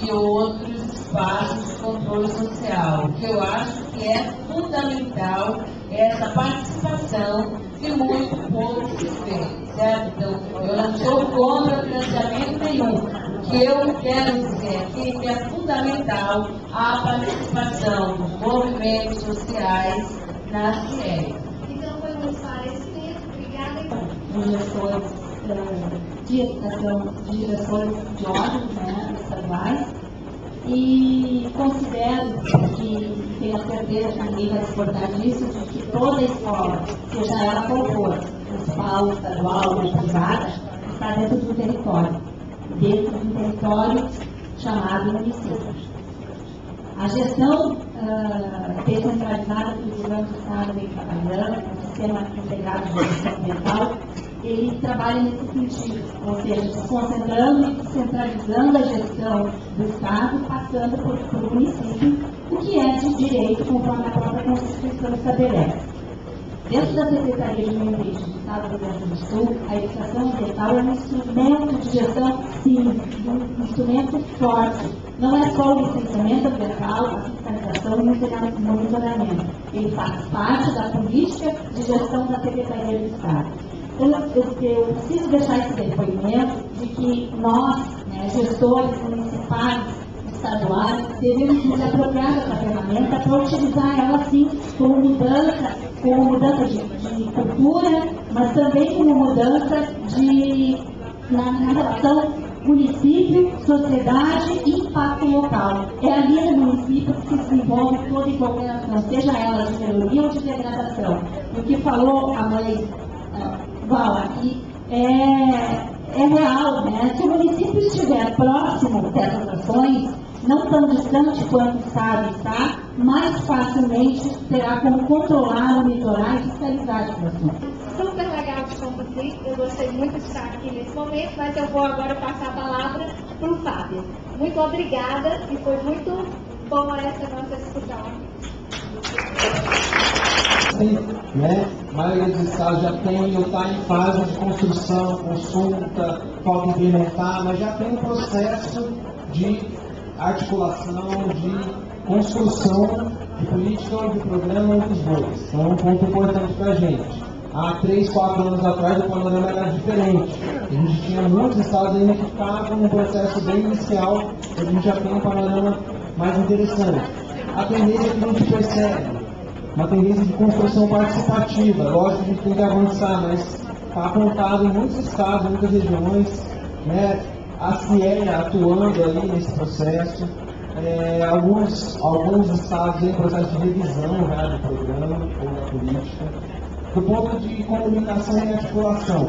e outros espaços de controle social. O que eu acho que é fundamental essa participação que muito pouco se fez, certo? Então, eu não sou contra financiamento nenhum. O que eu quero dizer aqui é que é fundamental a participação dos movimentos sociais na CIEE. Então, foi um esclarecimento. Obrigada, então. De educação, de direções de órgãos, né, estaduais, e considero que tenho a certeza que ninguém vai discordar disso, de que toda escola, seja ela qual for, municipal, estadual ou privada, está dentro de um território chamado município. A gestão descentralizada que o governo do Estado vem trabalhando, o sistema integrado de gestão ambiental, ele trabalha nesse sentido, ou seja, se concentrando e descentralizando a gestão do Estado, passando pelo município, o que é de direito, conforme a própria Constituição estabelece. Dentro da Secretaria de Meio Ambiente do Estado do Rio Grande do Sul, a educação ambiental é um instrumento de gestão, sim, um instrumento forte. Não é só o licenciamento ambiental, a fiscalização e o monitoramento. Ele faz parte da política de gestão da Secretaria do Estado. Eu preciso deixar esse depoimento de que nós, né, gestores municipais, estaduais, devemos nos apropriar dessa ferramenta para utilizar ela, sim, como mudança de cultura, mas também como mudança na relação município, sociedade e impacto local. É ali no município que se desenvolve toda e qualquer ação, seja ela de melhoria ou de degradação. O que falou a mãe Val aqui é real, né? Se o município estiver próximo dessas ações, não tão distante quanto o Estado está, mais facilmente terá como controlar, monitorar e fiscalizar esse assunto. Super legal de conduzir, eu gostei muito de estar aqui nesse momento, mas eu vou agora passar a palavra para o Fábio. Muito obrigada e foi muito boa essa nossa discussão. Sim, né? A maioria dos estados já tem ou está em fase de construção, consulta, falta implementar, mas já tem um processo de articulação, de construção de política ou de programa entre os dois. Então é um ponto importante para a gente. Há 3, 4 anos atrás o panorama era diferente. A gente tinha muitos estados ainda que estavam num processo bem inicial, a gente já tem um panorama mais interessante. A tendência que a gente percebe, uma tendência de construção participativa. Lógico que a gente tem que avançar, mas está apontado em muitos estados, em muitas regiões, né, a CIEE atuando ali nesse processo. Alguns estados em processo de revisão já do programa ou da política. Do ponto de comunicação e articulação,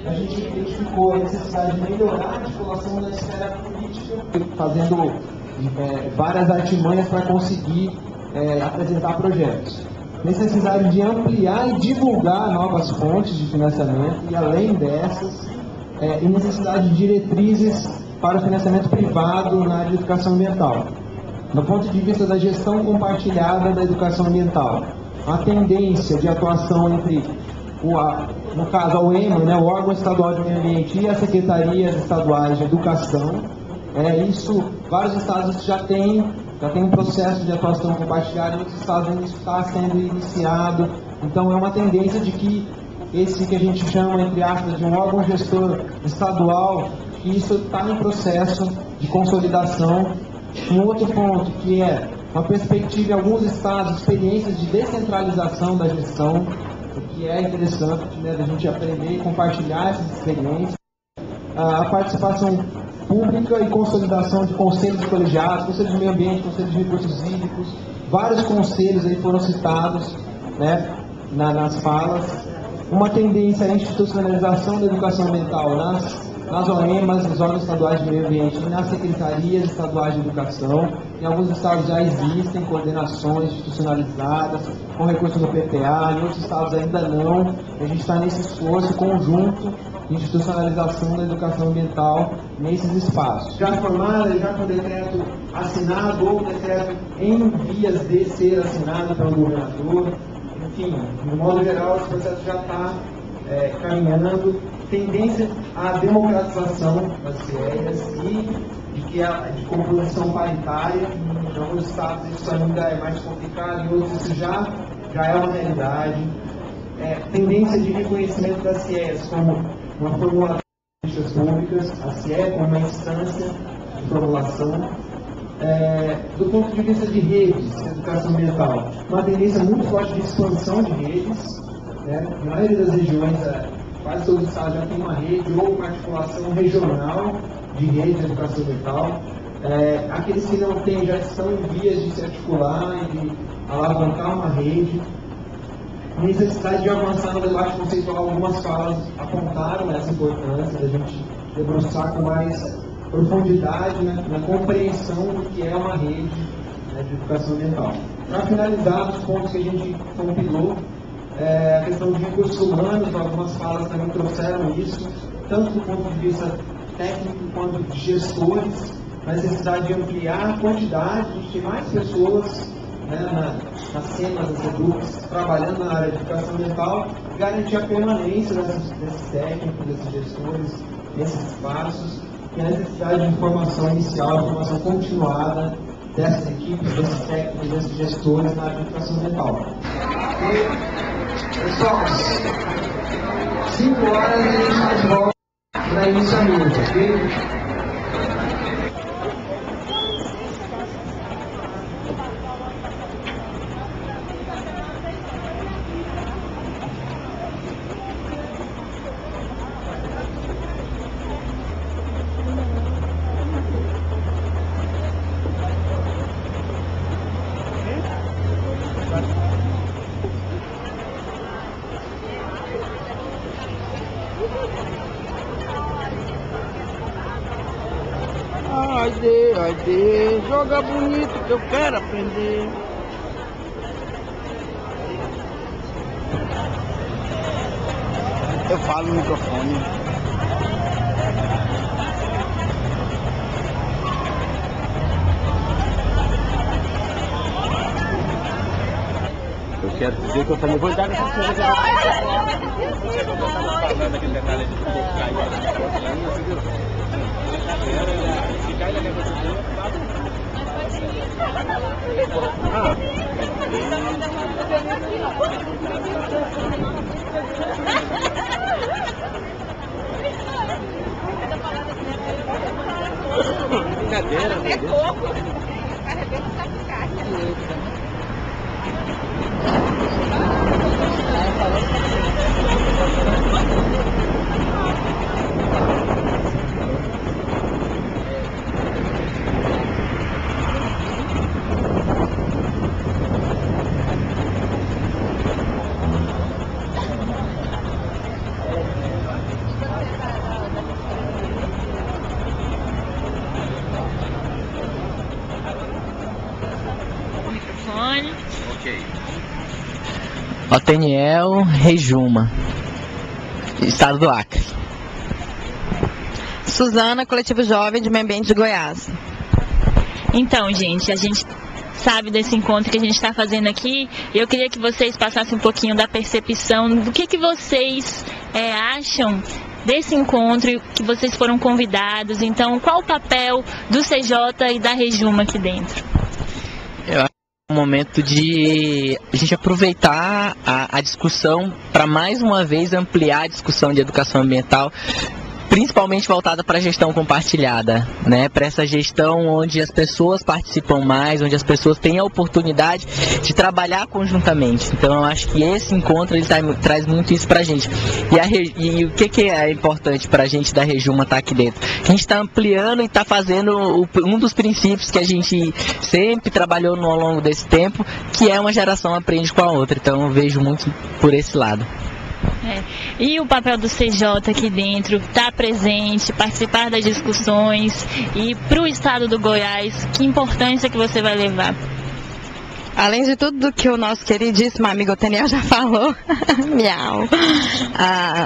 a gente identificou a necessidade de melhorar a articulação da esfera política, fazendo várias artimanhas para conseguir apresentar projetos. Necessidade de ampliar e divulgar novas fontes de financiamento e, além dessas, e necessidade de diretrizes para o financiamento privado na área de educação ambiental. Do ponto de vista da gestão compartilhada da educação ambiental, a tendência de atuação entre, no caso, a UEMA, né, o órgão estadual de meio ambiente, e as secretarias estaduais de educação, isso, vários estados já têm um processo de atuação compartilhada, outros estados ainda está sendo iniciado. Então é uma tendência de que esse que a gente chama, entre aspas, de um órgão gestor estadual, que isso está em processo de consolidação. Um outro ponto que é uma perspectiva em alguns estados, experiências de descentralização da gestão, o que é interessante, né, da gente aprender e compartilhar essas experiências. A participação pública e consolidação de conselhos colegiados, conselhos de meio ambiente, conselhos de recursos hídricos, vários conselhos aí foram citados, né, nas falas. Uma tendência à institucionalização da educação ambiental nas OEMAs, nos órgãos estaduais de meio ambiente e nas secretarias estaduais de educação. Em alguns estados já existem coordenações institucionalizadas, com recursos do PPA, em outros estados ainda não. A gente está nesse esforço conjunto de institucionalização da educação ambiental nesses espaços. Já formada, já com decreto assinado ou decreto em vias de ser assinado pelo governador. Enfim, de modo geral, esse processo já está caminhando. Tendência à democratização das CIEs e de composição paritária. Em alguns estados isso ainda é mais complicado, em outros isso já é uma realidade. Tendência de reconhecimento das CIEs como uma formulação de políticas públicas, a CIE como uma instância de formulação. Do ponto de vista de redes de educação ambiental, uma tendência muito forte de expansão de redes. Na maioria das regiões, quase todo o estado já tem uma rede ou uma articulação regional de rede de educação ambiental. Aqueles que não têm já estão em vias de se articular e de alavancar uma rede. Necessidade de avançar no debate conceitual, algumas falas apontaram essa importância da gente debruçar com mais profundidade na compreensão do que é uma rede de educação ambiental. Para finalizar, os pontos que a gente compilou, a questão de recursos humanos, algumas falas também trouxeram isso, tanto do ponto de vista técnico quanto de gestores, a necessidade de ampliar a quantidade, de ter mais pessoas nas cenas, das grupos, trabalhando na área de educação ambiental, garantir a permanência desses técnicos, desses gestores, desses espaços, e a necessidade de formação inicial, formação continuada dessas equipes, desses técnicos, desses gestores na área de educação ambiental. Pessoal, 5 horas a gente está de volta para iniciamento, ok? Aide, joga bonito que eu quero aprender. Eu falo no microfone. Eu quero dizer que eu também vou dar essa coisa. Você não estava falando aquele detalhe de cair, viu? Se cai, leva brincadeira, é coco. Arrebenta o sapucaque. Oteniel Rejuma, Estado do Acre. Suzana, Coletivo Jovem de Meio Ambiente de Goiás. Então, gente, a gente sabe desse encontro que a gente está fazendo aqui. Eu queria que vocês passassem um pouquinho da percepção do que vocês acham desse encontro, que vocês foram convidados. Então, qual o papel do CJ e da Rejuma aqui dentro? Eu acho que é um momento de a gente aproveitar a discussão para mais uma vez ampliar a discussão de educação ambiental, principalmente voltada para a gestão compartilhada, né? Para essa gestão onde as pessoas participam mais, onde as pessoas têm a oportunidade de trabalhar conjuntamente. Então eu acho que esse encontro ele traz muito isso para a gente. E o que é importante para a gente da Rejuma estar aqui dentro? A gente está ampliando e está fazendo um dos princípios que a gente sempre trabalhou ao longo desse tempo, que é uma geração aprende com a outra. Então eu vejo muito por esse lado. E o papel do CJ aqui dentro, estar presente, participar das discussões, e para o estado do Goiás, que importância que você vai levar? Além de tudo do que o nosso queridíssimo amigo Oteniel já falou, miau,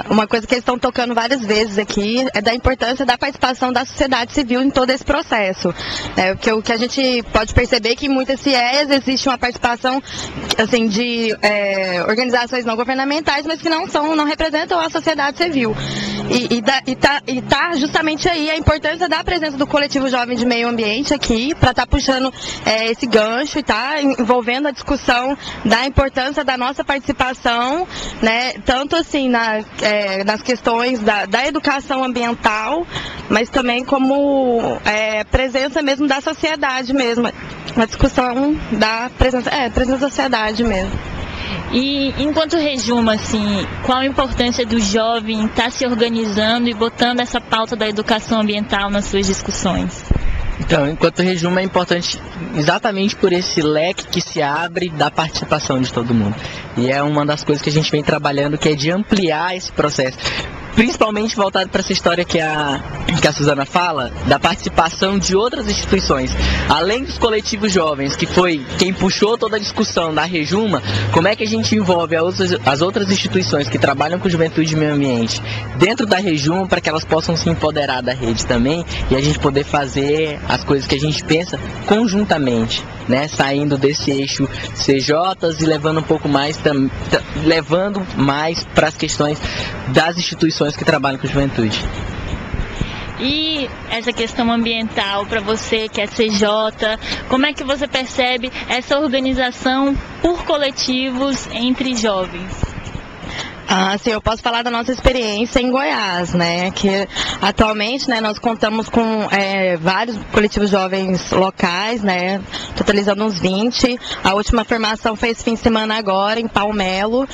uma coisa que eles estão tocando várias vezes aqui é da importância da participação da sociedade civil em todo esse processo. Porque o que a gente pode perceber é que em muitas CIEs existe uma participação assim, de organizações não governamentais, mas que não representam a sociedade civil. E tá justamente aí a importância da presença do Coletivo Jovem de Meio Ambiente aqui, para estar puxando esse gancho e tá envolvendo a discussão da importância da nossa participação, né, tanto assim nas questões da educação ambiental, mas também como presença mesmo da sociedade mesmo, a discussão da presença da sociedade mesmo. E enquanto Rejuma, assim, qual a importância do jovem estar se organizando e botando essa pauta da educação ambiental nas suas discussões? Então, enquanto Rejuma é importante exatamente por esse leque que se abre da participação de todo mundo. E é uma das coisas que a gente vem trabalhando, que é de ampliar esse processo. Principalmente voltado para essa história que a Suzana fala, da participação de outras instituições. Além dos coletivos jovens, que foi quem puxou toda a discussão da Rejuma, como é que a gente envolve as outras instituições que trabalham com juventude e meio ambiente dentro da Rejuma, para que elas possam se empoderar da rede também, e a gente poder fazer as coisas que a gente pensa conjuntamente, né? Saindo desse eixo CJs e levando um pouco mais, levando mais para as questões das instituições que trabalham com juventude. E essa questão ambiental, para você que é CJ, como é que você percebe essa organização por coletivos entre jovens? Sim, eu posso falar da nossa experiência em Goiás, né, que atualmente, né, nós contamos com vários coletivos jovens locais, né, totalizando uns 20, a última formação foi esse fim de semana agora, em Palmelo.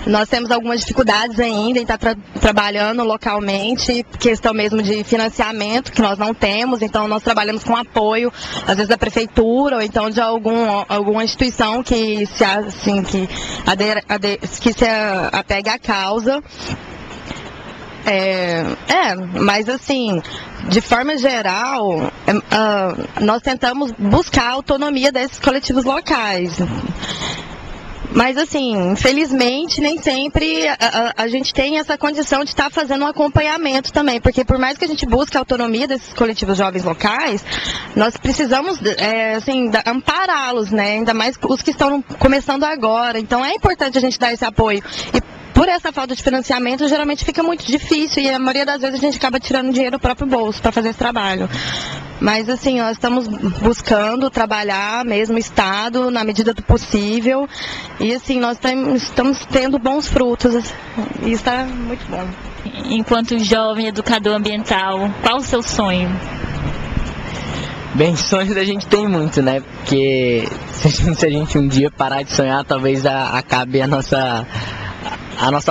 Nós temos algumas dificuldades ainda em estar trabalhando localmente, questão mesmo de financiamento, que nós não temos, então nós trabalhamos com apoio, às vezes da prefeitura, ou então de alguma instituição que se apegue à causa. Mas assim, de forma geral, nós tentamos buscar a autonomia desses coletivos locais. Mas assim, infelizmente, nem sempre a gente tem essa condição de estar fazendo um acompanhamento também, porque por mais que a gente busque a autonomia desses coletivos jovens locais, nós precisamos ampará-los, né? Ainda mais os que estão começando agora. Então é importante a gente dar esse apoio. E por essa falta de financiamento, geralmente fica muito difícil, e a maioria das vezes a gente acaba tirando dinheiro do próprio bolso para fazer esse trabalho. Mas assim, nós estamos buscando trabalhar mesmo o Estado na medida do possível, e assim, nós estamos tendo bons frutos, e está muito bom. Enquanto jovem educador ambiental, qual o seu sonho? Bem, sonhos a gente tem muito, né? Porque se a gente um dia parar de sonhar, talvez acabe a nossa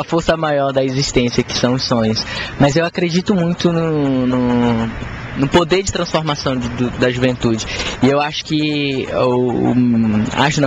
força maior da existência, que são os sonhos. Mas eu acredito muito no poder de transformação da juventude. E eu acho que,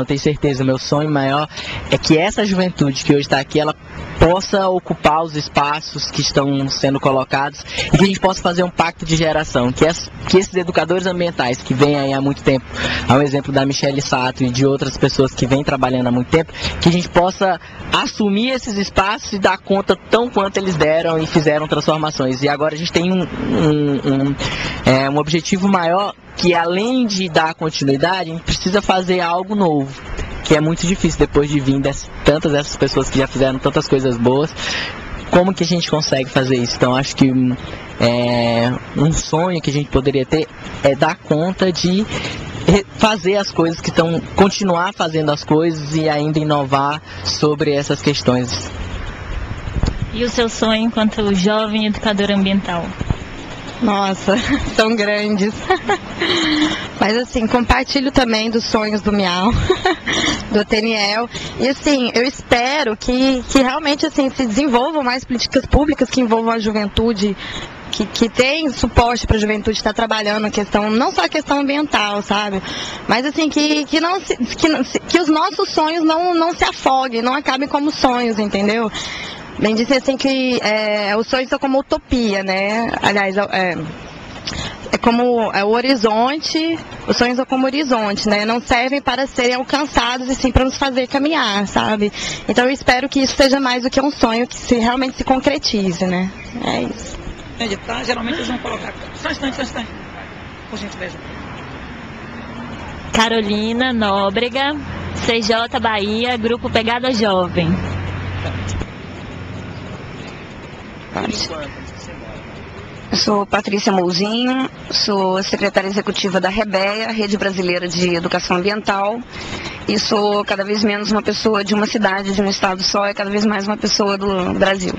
tenho certeza, o meu sonho maior é que essa juventude que hoje está aqui, ela possa ocupar os espaços que estão sendo colocados, e que a gente possa fazer um pacto de geração, que esses educadores ambientais que vêm aí há muito tempo, ao exemplo da Michele Sato e de outras pessoas que vêm trabalhando há muito tempo, que a gente possa assumir esses espaços e dar conta tão quanto eles deram e fizeram transformações. E agora a gente tem um objetivo maior, que além de dar continuidade, a gente precisa fazer algo novo, que é muito difícil depois de vir tantas essas pessoas que já fizeram tantas coisas boas. Como que a gente consegue fazer isso? Então acho que um sonho que a gente poderia ter é dar conta de fazer as coisas que estão, continuar fazendo as coisas e ainda inovar sobre essas questões. E o seu sonho enquanto jovem educador ambiental? Nossa, são grandes. Mas assim, compartilho também dos sonhos do Miau, do Oteniel. E assim, eu espero que realmente assim, se desenvolvam mais políticas públicas que envolvam a juventude, que tem suporte para a juventude estar trabalhando a questão, não só a questão ambiental, sabe? Mas assim, que os nossos sonhos não se afoguem, não acabem como sonhos, entendeu? Bem dizer assim que os sonhos são como utopia, né? Aliás, é como o horizonte, os sonhos são como horizonte, né? Não servem para serem alcançados e sim para nos fazer caminhar, sabe? Então eu espero que isso seja mais do que um sonho, que realmente se concretize, né? É isso. Editar, geralmente eles vão colocar. Só um instante. Por gentileza. Carolina Nóbrega, CJ Bahia, Grupo Pegada Jovem. Eu sou Patrícia Mouzinho, sou secretária executiva da REBEA, Rede Brasileira de Educação Ambiental, e sou cada vez menos uma pessoa de uma cidade, de um estado só, e cada vez mais uma pessoa do Brasil.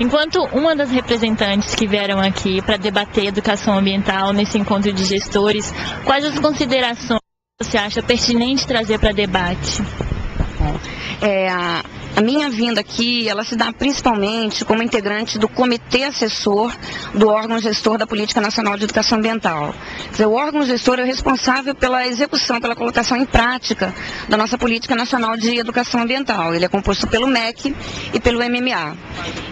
Enquanto uma das representantes que vieram aqui para debater educação ambiental nesse encontro de gestores, quais as considerações você acha pertinente trazer para debate? A minha vinda aqui, ela se dá principalmente como integrante do comitê assessor do órgão gestor da Política Nacional de Educação Ambiental. Quer dizer, o órgão gestor é responsável pela execução, pela colocação em prática da nossa Política Nacional de Educação Ambiental. Ele é composto pelo MEC e pelo MMA.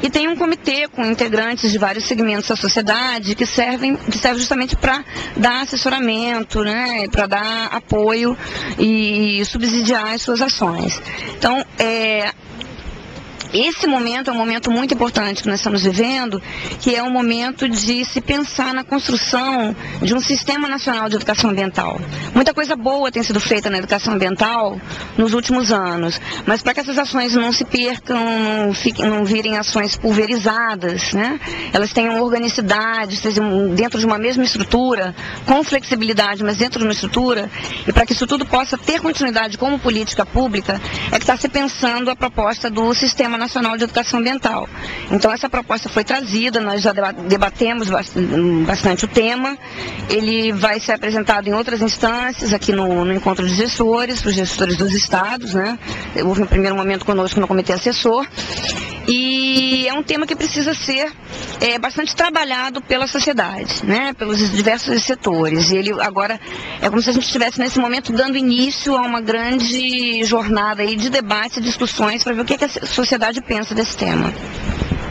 E tem um comitê com integrantes de vários segmentos da sociedade que serve justamente para dar assessoramento, né, para dar apoio e subsidiar as suas ações. Então, esse momento é um momento muito importante que nós estamos vivendo, que é um momento de se pensar na construção de um sistema nacional de educação ambiental. Muita coisa boa tem sido feita na educação ambiental nos últimos anos, mas para que essas ações não se percam, não virem ações pulverizadas, né? Elas tenham organicidade, sejam dentro de uma mesma estrutura, com flexibilidade, mas dentro de uma estrutura, e para que isso tudo possa ter continuidade como política pública, é que está se pensando a proposta do Sistema Nacional de Educação Ambiental. Então essa proposta foi trazida, nós já debatemos bastante o tema, ele vai ser apresentado em outras instâncias, aqui no encontro de gestores, os gestores dos estados, né? Houve um primeiro momento conosco no comitê assessor, e é um tema que precisa ser bastante trabalhado pela sociedade, né? Pelos diversos setores, e ele agora é como se a gente estivesse nesse momento dando início a uma grande jornada aí de debate e discussões para ver o que a sociedade pensa desse tema.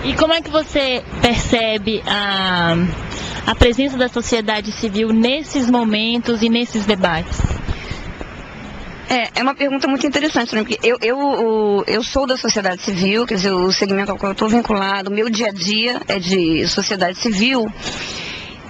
E como é que você percebe a presença da sociedade civil nesses momentos e nesses debates? É uma pergunta muito interessante, porque eu sou da sociedade civil, quer dizer, o segmento ao qual eu estou vinculado, o meu dia a dia é de sociedade civil.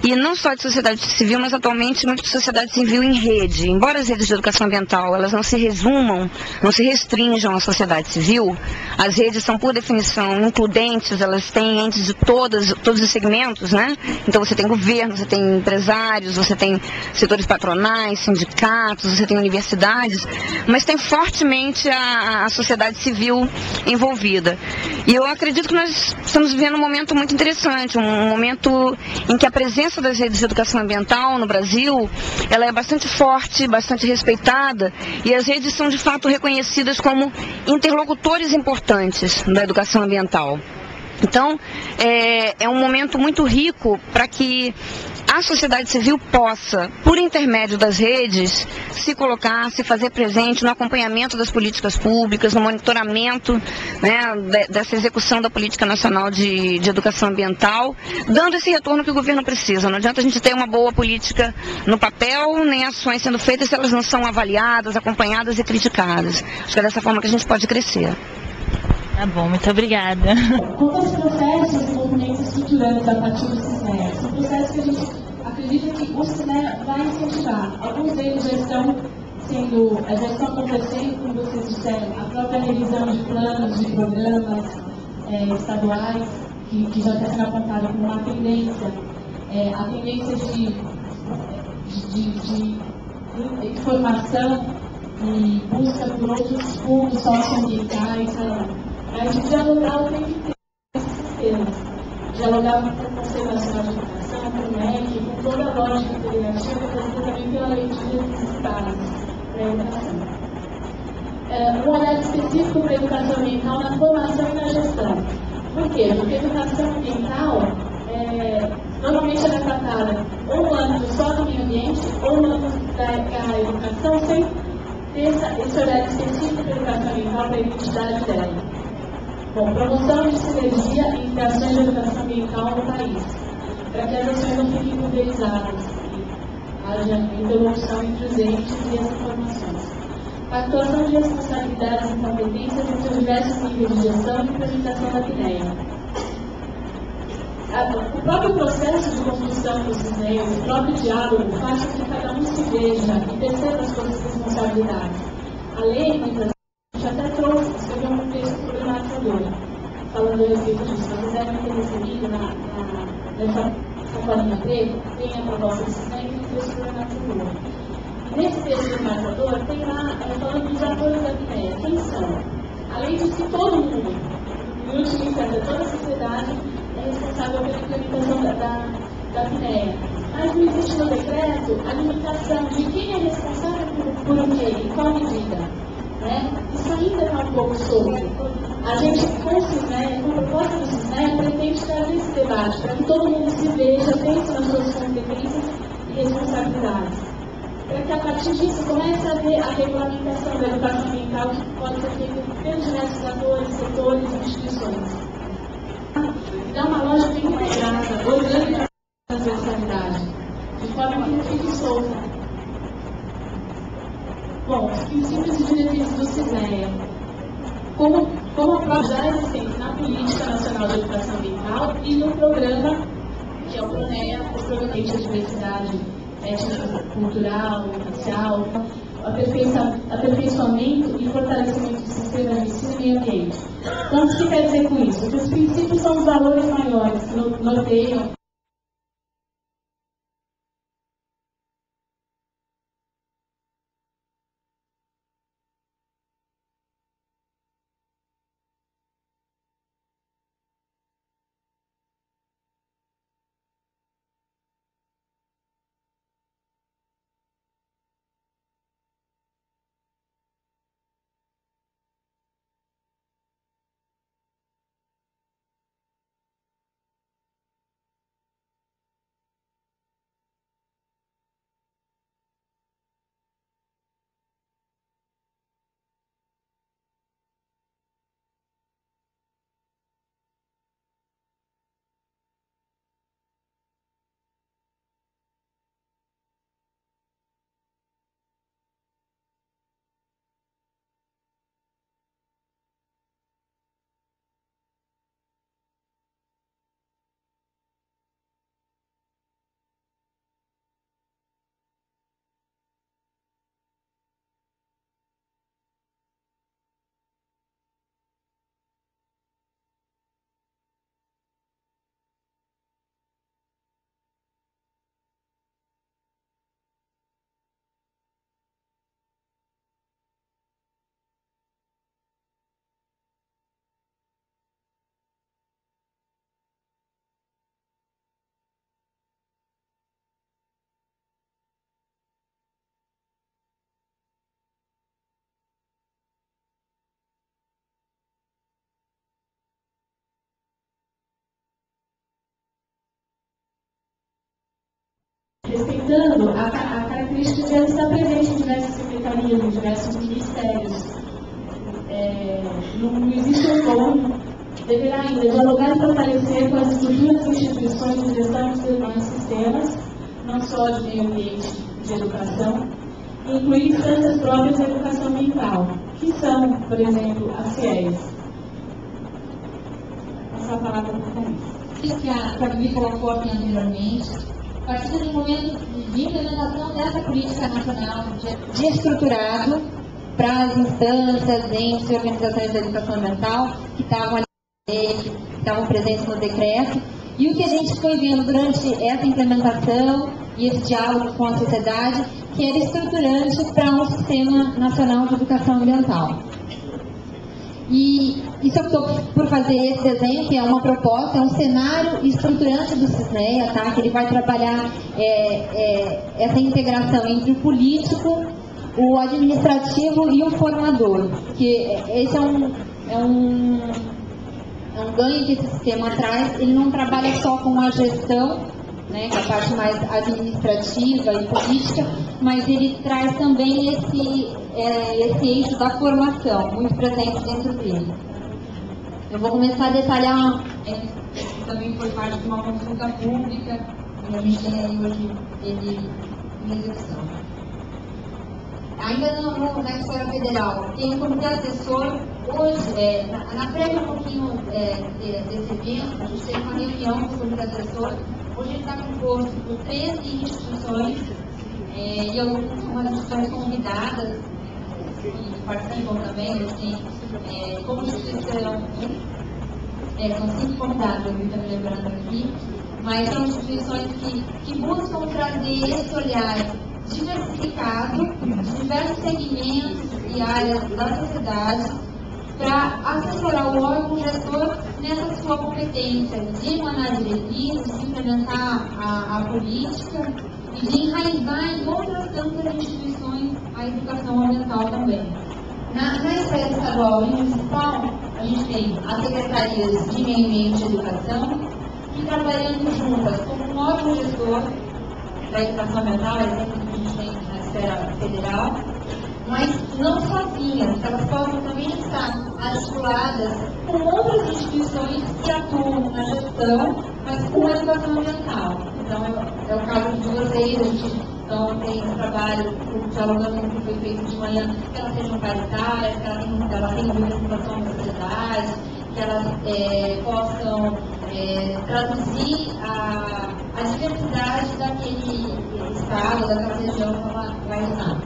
E não só de sociedade civil, mas atualmente muito de sociedade civil em rede. Embora as redes de educação ambiental elas não se resumam, não se restringam à sociedade civil, as redes são por definição includentes, elas têm entes de todos os segmentos, né? Então você tem governo, você tem empresários, você tem setores patronais, sindicatos, você tem universidades, mas tem fortemente a sociedade civil envolvida. E eu acredito que nós estamos vivendo um momento muito interessante, um momento em que a presença das redes de educação ambiental no Brasil, ela é bastante forte, bastante respeitada, e as redes são de fato reconhecidas como interlocutores importantes da educação ambiental. Então, é um momento muito rico para que a sociedade civil possa, por intermédio das redes, se colocar, se fazer presente no acompanhamento das políticas públicas, no monitoramento, né, dessa execução da Política Nacional de Educação Ambiental, dando esse retorno que o governo precisa. Não adianta a gente ter uma boa política no papel, nem ações sendo feitas se elas não são avaliadas, acompanhadas e criticadas. Acho que é dessa forma que a gente pode crescer. Tá bom, muito obrigada. Quanto aos processos e movimentos estruturantes a partir do CISNE, são processos que a gente acredita que o CISNE vai incentivar. Alguns deles já estão acontecendo, como vocês disseram, a própria revisão de planos, de programas estaduais, que já está sendo apontada como uma tendência, a tendência de informação e busca por outros fundos socioambientais, a gente dialogar o tempo inteiro com esses sistemas, dialogar com o Conselho Nacional de Educação, com o MEC, com toda a lógica federativa, trazida também pela lei de necessidades para a educação. Um olhar específico para a educação ambiental na formação e na gestão. Por quê? Porque a educação ambiental normalmente ela é tratada ou no âmbito só do meio ambiente ou no âmbito da educação, sem ter esse olhar específico para a educação ambiental, para a identidade dela. Bom, promoção de sinergia entre ações de educação ambiental no país, para que as ações não fiquem pulverizadas e haja interlocução entre os entes e as informações. Atuação de responsabilidades e competências em seus diversos níveis de gestão e implementação da PNEA. O próprio processo de construção dos CISNEIs, o próprio diálogo, faz com que cada um se veja e perceba as suas responsabilidades. A lei, muitas vezes, a gente até trouxe, escreveu um texto problematizador, falando a respeito disso. Vocês devem ter recebido nessa sacolinha preta, tem a proposta do CISNEI e um texto problematizador. Nesse texto problematizador, tem lá, falando dos atores da PNEA. Quem são? A lei diz que todo mundo, em última instância, toda a sociedade, é responsável pela implementação da PNEA. Mas não existe no decreto a limitação de quem é responsável por o quê, em qual medida. Né? Isso ainda está um pouco solto. A gente, com o CISNEA, com a proposta do CISNEA, pretende trazer esse debate para que todo mundo se veja, pense nas suas competências e responsabilidades. Para que a partir disso comece a ver a regulamentação da educação ambiental que pode ser feita pelos diversos atores, setores e instituições. Dá uma lógica integrada, orgânica da transversalidade, de forma que não fique solta. Bom, os princípios e diretrizes do CISNEA. Como a própria já existente na Política Nacional de Educação Ambiental e no programa, que é o PRONEA, o Programa de Diversidade Étnica, Cultural, Racial, aperfeiçoamento e fortalecimento do sistema de ensino e meio ambiente. Então, o que quer dizer com isso? Que os princípios são os valores maiores que norteiam respeitando a característica de ela estar presente em diversas secretarias, em diversos ministérios. Não existe um bom, deverá ainda dialogar e fortalecer com as estruturas e instituições de gestão dos demais sistemas, não só de meio ambiente de educação, e incluir instâncias próprias da educação ambiental, que são, por exemplo, as CIEs. Passar a palavra para o Camis. Que a Gabi colocou aqui anteriormente, a partir do momento de implementação dessa política nacional de estruturado para as instâncias, entes e organizações da educação ambiental que estavam presentes no decreto, e o que a gente foi vendo durante essa implementação e esse diálogo com a sociedade, que era estruturante para um sistema nacional de educação ambiental. E isso eu estou por fazer esse desenho, que é uma proposta, é um cenário estruturante do CISNEA, tá? Que ele vai trabalhar essa integração entre o político, o administrativo e o formador. Que esse é um ganho que esse sistema traz. Ele não trabalha só com a gestão, né, que é a parte mais administrativa e política, mas ele traz também esse eixo da formação, muito presente dentro dele. Eu vou começar a detalhar, também foi parte de uma consulta pública, e a gente tem aí hoje ele em execução. Ainda na esfera federal, tem um comitê assessor. Hoje, na prévia um pouquinho desse evento, a gente teve uma reunião com o comitê assessor. Hoje ele está composto por 13 instituições, e algumas instituições convidadas, que participam também, assim, como instituição, são 5 convidados, eu estou me lembrando aqui, mas são instituições que buscam trazer esse olhar diversificado de diversos segmentos e áreas da sociedade para assessorar o órgão gestor nessa sua competência de emanar diretrizes, de implementar a política e de enraizar em outras tantas instituições a educação ambiental também. Na esfera estadual e municipal, a gente tem as secretarias de Meio Ambiente e Educação, que trabalhando juntas como um órgão gestor da educação ambiental, exemplo que a gente tem na esfera federal, mas não sozinhas, elas possam também estar articuladas com outras instituições que atuam na gestão, mas com a educação ambiental. Então, é o caso de vocês, a gente então, tem um trabalho, dialogando com o que foi feito de manhã, que elas sejam paritárias, que elas tenham representação na sociedade, que elas possam traduzir a diversidade daquele estado, daquela região que ela vai estar.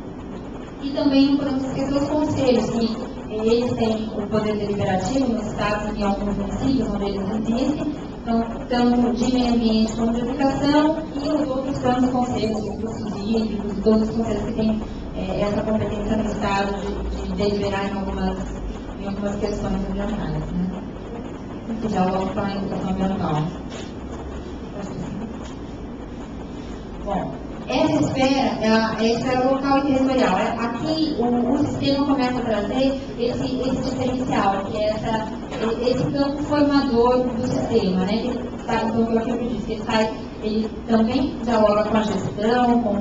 E também não podemos esquecer os conselhos, que eles têm o poder deliberativo nos estados e em alguns municípios onde eles existem, então, tanto de meio ambiente como de educação, e os outros tantos conselhos, recursos hídricos, todos os conselhos que têm essa competência no estado de deliberar em algumas questões ambientais, né? Que dialogam com a educação ambiental. Bom, essa esfera é a esfera local e territorial. Aqui o sistema começa a trazer esse diferencial, que é esse campo formador do sistema, né? Então, o que eu disse, ele também dialoga com a gestão, com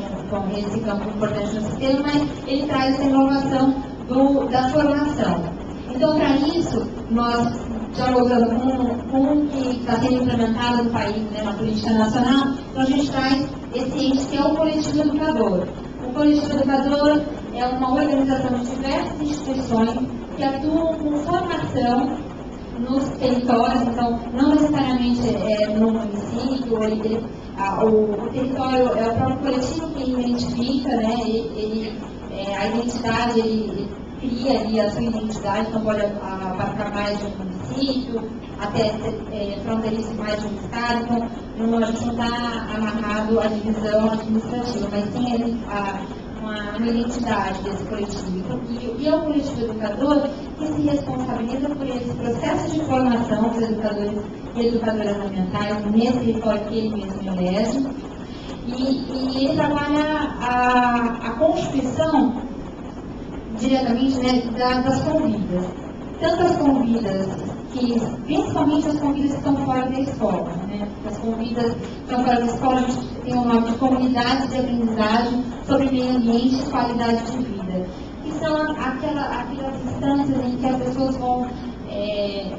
esse campo importante do sistema, mas ele traz essa inovação da formação. Então, para isso, nós dialogando com o que está sendo implementado no país, né, na política nacional, então a gente traz esse ente que é o coletivo educador. O coletivo educador é uma organização de diversas instituições que atuam com formação nos territórios, então não necessariamente no município, o território é o próprio coletivo que identifica, né, a identidade, ele cria ali a sua identidade, então pode abarcar mais de um município, até fronteiriço mais de um estado, então a gente não está amarrado à divisão administrativa, mas sim uma identidade desse coletivo. E é o coletivo educador que se responsabiliza por esse processo de formação dos educadores e educadoras ambientais nesse território que ele mesmo elege, e ele trabalha a constituição diretamente, né, das convidas. Tanto as convidas principalmente as convidas que estão fora da escola, né? As convidas que estão fora da escola, a gente tem o nome de comunidades de aprendizagem sobre meio ambiente e qualidade de vida, que são aquelas instâncias em que as pessoas vão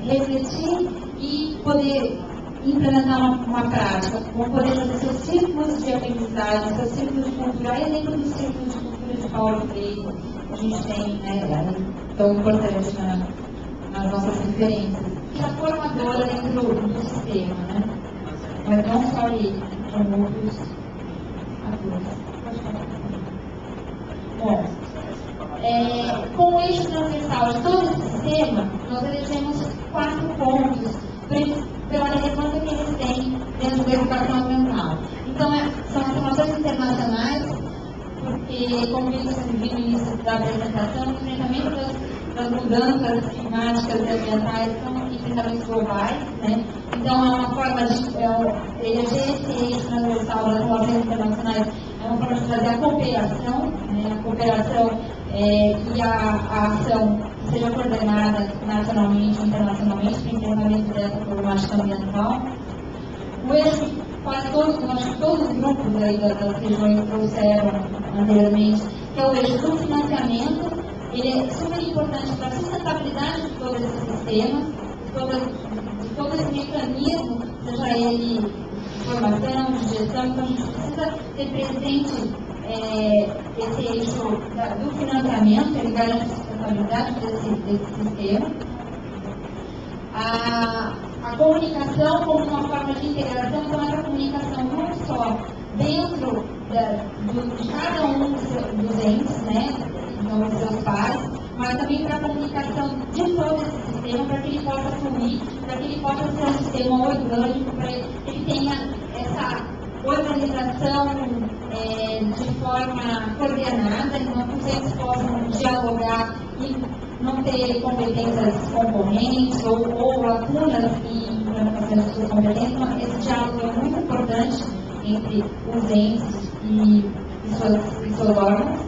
refletir e poder implementar uma prática, vão poder fazer seus círculos de aprendizagem, seus círculos de cultura, exemplo dos círculos de cultura de Paulo Freire, que a gente tem, né, tão importante nas nossas referências, que é formadora dentro do sistema, né? Mas não só ele, como outros atores. Bom, com o eixo transversal de todo esse sistema, nós elegemos 4 pontos pela relevância que eles têm dentro da educação ambiental. Então, são as relações internacionais, porque, como vocês viram no início da apresentação, o enfrentamento das mudanças climáticas e ambientais são enfrentamentos globais, né? Então, é uma forma de eleger esse eixo transversal das relações internacionais, é uma forma de trazer a cooperação, né? A cooperação e a ação seja coordenada nacionalmente e internacionalmente para o enfrentamento dessa problemática ambiental. O eixo, quase todos os grupos aí das regiões trouxeram anteriormente, que é o eixo do financiamento. Ele é super importante para a sustentabilidade de todo esse sistema. todo esse mecanismo, seja ele de formação, de gestão. Então a gente precisa ter presente esse eixo do financiamento, ele garante a sustentabilidade desse sistema. A comunicação como uma forma de integração, então essa comunicação não só dentro de cada um dos entes, né, então dos seus pares, mas também para a comunicação de todo esse sistema, para que ele possa fluir, para que ele possa ser um sistema orgânico, para que ele tenha essa organização de forma coordenada, então que os entes possam dialogar e não ter competências concorrentes ou lacunas em implementação de suas competências. Então, esse diálogo é muito importante entre os entes e seus órgãos.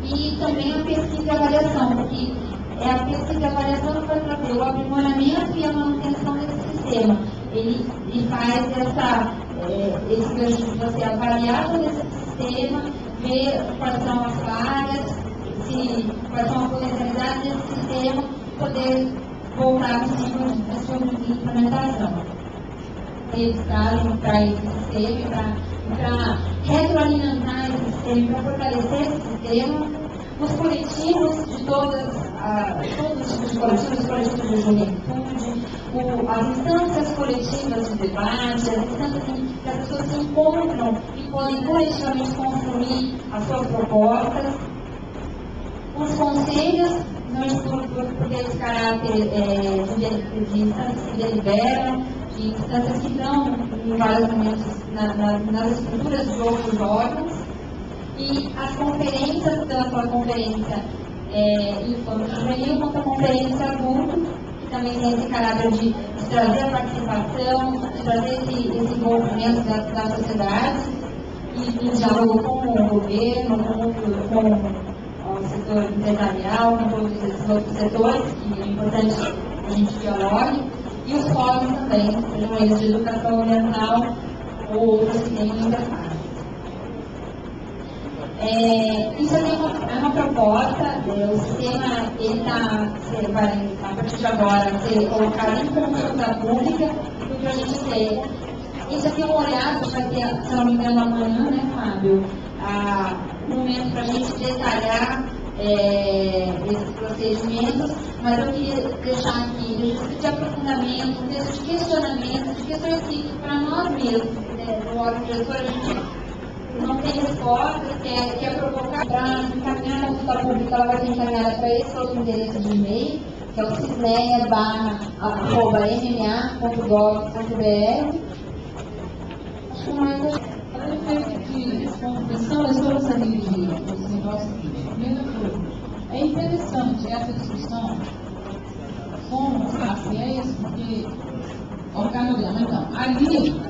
E também a pesquisa e avaliação, porque é a pesquisa e avaliação que vai trazer o aprimoramento e a manutenção desse sistema. Ele faz esse gancho de você avaliar todo esse sistema, ver quais são as falhas, quais são as potencialidades desse sistema, poder voltar no ciclo de implementação. Eles trazem para esse sistema, para retroalimentar esse sistema, para fortalecer esse sistema, os coletivos de todos os tipos de coletivos, os coletivos de juventude, as instâncias coletivas de debate, as instâncias em que as pessoas se encontram e podem coletivamente construir as suas propostas. Os conselhos, por esse caráter de instâncias que deliberam, de instâncias que estão em vários momentos nas estruturas de outros órgãos, e as conferências, tanto a conferência infanto-juvenil quanto a conferência adulto, que também tem esse caráter de trazer a participação, de trazer esse envolvimento da sociedade, e em diálogo com o governo, com o setor empresarial, com todos esses outros setores, que é importante a gente dialogue, e os fóruns também, sejam eles de educação ambiental ou outros que tenham interface. Isso aqui é uma proposta, o sistema vai, a partir de agora, ser colocado em consulta pública, porque a gente tem. Isso aqui é um olhar que vai ter, se não me engano, amanhã, né, Fábio? Um momento para a gente detalhar esses procedimentos, mas eu queria deixar aqui um texto de aprofundamento, um texto de questionamento, de questões que, para nós mesmos, no órgão gestor, a gente não tem resposta, quer provocar para encaminhar a consulta pública, ela vai ser encaminhada para esse outro endereço de e-mail, que é o cisneia@mma.gov.br. Acho que mais a efeito de conclusão, eu só gostaria de observar o seguinte: primeira coisa, é interessante essa discussão com a FIES, porque organograma. Então, ali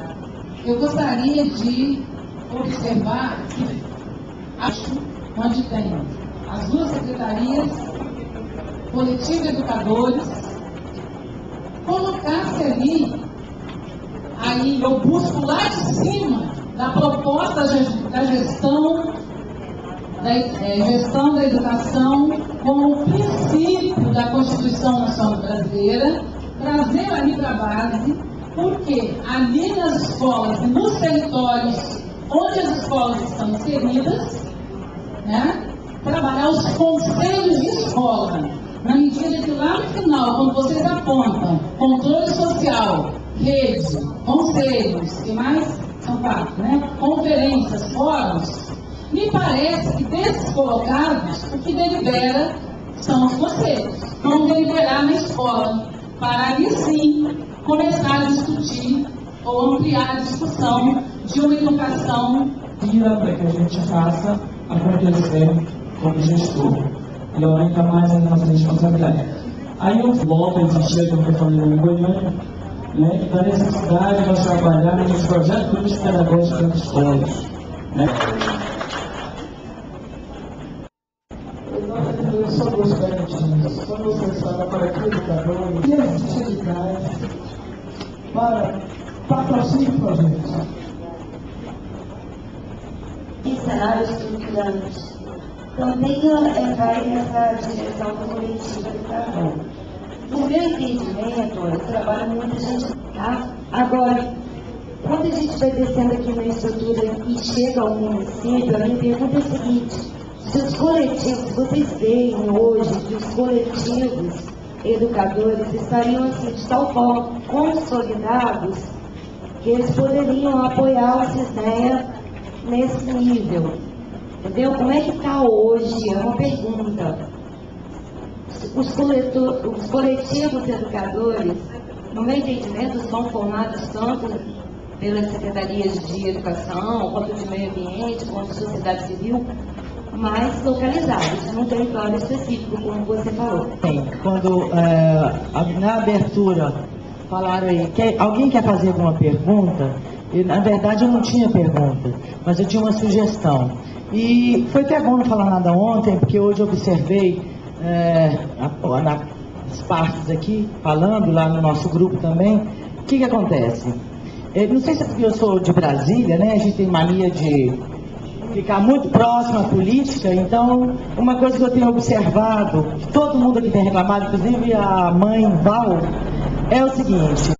eu gostaria de observar que acho onde tem as duas secretarias, coletivo de educadores, colocar-se ali eu busco lá de cima da proposta da gestão da educação como princípio da Constituição Nacional Brasileira, trazer ali para a base, porque ali nas escolas e nos territórios onde as escolas estão inseridas, né, trabalhar os conselhos de escola, na medida que lá no final, quando vocês apontam controle social, rede, conselhos, e mais são 4, né, conferências, fóruns, me parece que desses colocados, o que delibera são os conselhos. Vão deliberar na escola, para aí sim começar a discutir ou ampliar a discussão de uma educação para que a gente faça acontecer como gestor e aumenta mais a nossa responsabilidade. Aí eu volto a insistir no que eu falei no Goiânia, né, da necessidade de nós trabalharmos nos projetos pedagógicos das escolas. Né? Eu só gostaria de, quando você fala para aqui, educador, que existe para patrocínio de projetos. Cenários estruturantes. Também vai nessa direção do coletivo educador. No meu entendimento, eu trabalho muita gente, tá? Agora, quando a gente vai descendo aqui na estrutura e chega ao município, a minha pergunta é a seguinte: se os coletivos, vocês veem hoje que os coletivos educadores estariam assim, de tal forma consolidados que eles poderiam apoiar o CISNEA nesse nível, entendeu? Como é que está hoje? É uma pergunta. Os coletivos educadores, no meu entendimento, são formados tanto pelas secretarias de educação, quanto de meio ambiente, quanto de sociedade civil, mais localizados, num território específico, como você falou. Sim, quando na abertura falaram aí, alguém quer fazer alguma pergunta? E, na verdade, eu não tinha pergunta, mas eu tinha uma sugestão. E foi até bom não falar nada ontem, porque hoje eu observei nas partes aqui, falando lá no nosso grupo também, o que acontece? Não sei se é porque eu sou de Brasília, né? A gente tem mania de ficar muito próximo à política, então uma coisa que eu tenho observado, que todo mundo aqui tem reclamado, inclusive a mãe Val, é o seguinte: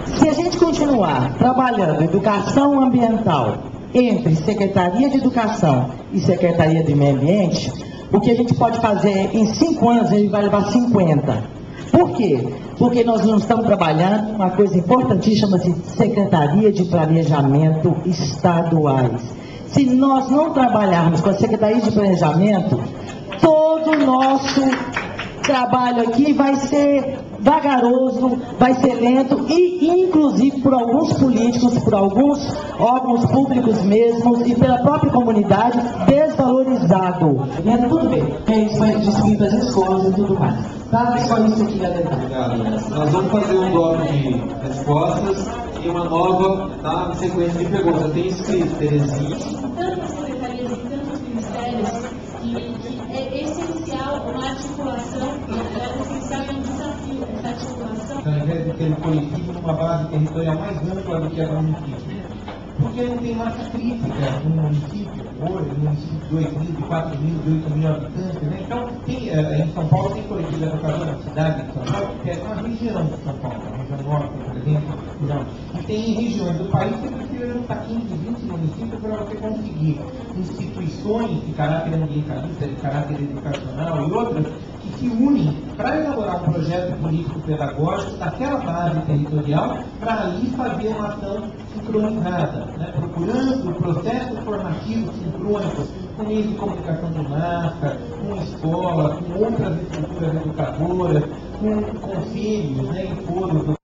se a gente continuar trabalhando educação ambiental entre Secretaria de Educação e Secretaria de Meio Ambiente, o que a gente pode fazer em 5 anos, ele vai levar 50. Por quê? Porque nós não estamos trabalhando uma coisa importantíssima, chama-se Secretaria de Planejamento Estaduais. Se nós não trabalharmos com a Secretaria de Planejamento, todo o nosso trabalho aqui vai ser vagaroso, vai ser lento e, inclusive, por alguns políticos, por alguns órgãos públicos mesmos e pela própria comunidade, desvalorizado. Tudo bem, isso vai distribuir as escolas e tudo mais. Tá? Só isso aqui na verdade. Nós vamos fazer um bloco de respostas e uma nova sequência de perguntas. Tem escrito, Terezinha. Tantas secretarias e tantos ministérios que é essencial uma articulação, é essencial e um desafio essa articulação. Ao invés de ter um coletivo numa base territorial mais ampla do que a do município. Porque não tem massa crítica no município, hoje, no município de 2.000, de 4.000, de 8.000 habitantes, né? Então, em São Paulo tem coletivo educador na cidade de São Paulo, que é uma região de São Paulo, a região norte, por exemplo, não. E tem regiões do país que precisam juntar 15, 20 municípios para você conseguir instituições de caráter ambientalista, de caráter educacional e outras que se unem para elaborar um projeto político-pedagógico daquela base territorial para ali fazer uma ação sincronizada, né? Procurando processos formativos sincrônicos com meios de comunicação de massa, com escola, com outras estruturas educadoras, com conselhos, né, e foros do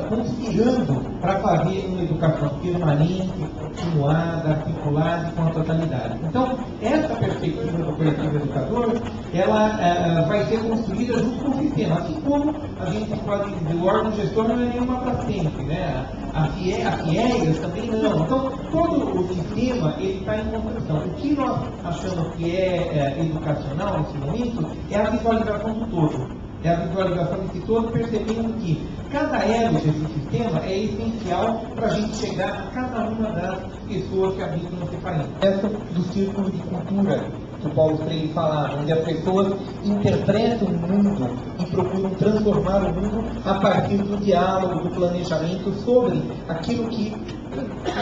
conspirando para fazer uma educação permanente, continuada, articulada com a totalidade. Então, essa perspectiva do coletivo educador, ela vai ser construída junto com o sistema, assim como a gente pode dizer, o órgão gestor não é nenhuma para sempre, né? A FIES também não. Então, todo o sistema está em construção. O que nós achamos que é educacional nesse momento é a visualização do todo. É a visualização desse todo, percebendo que cada elo desse sistema é essencial para a gente chegar a cada uma das pessoas que habitam nesse país. Essa do círculo de cultura que o Paulo Freire falava, onde as pessoas interpretam o mundo e procuram transformar o mundo a partir do diálogo, do planejamento sobre aquilo que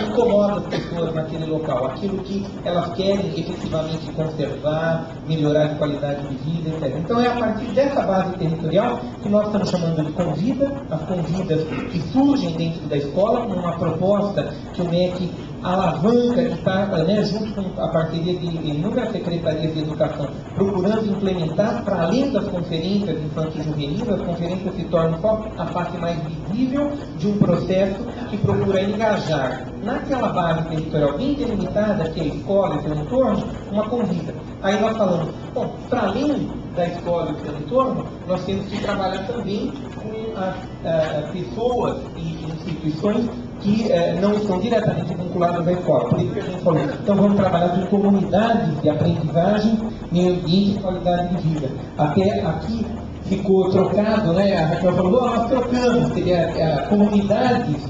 incomoda as pessoas naquele local, aquilo que elas querem efetivamente conservar, melhorar a qualidade de vida, etc. Então é a partir dessa base territorial que nós estamos chamando de convida, as convidas que surgem dentro da escola, com uma proposta que o MEC alavanca e está, né, junto com a parceria de inúmeras secretarias de educação, procurando implementar para além das conferências infantis e juvenis, as conferências se tornam só a face mais visível de um processo que procura engajar naquela base territorial bem delimitada, que é a escola e seu entorno, uma convida. Aí nós falamos, bom, para além da escola e seu entorno, nós temos que trabalhar também com as pessoas e instituições que não estão diretamente vinculadas à escola. Por isso que a gente falou, então vamos trabalhar com comunidades de aprendizagem, meio ambiente e qualidade de vida. Até aqui ficou trocado, né? A Raquel falou, nós trocamos, seria comunidades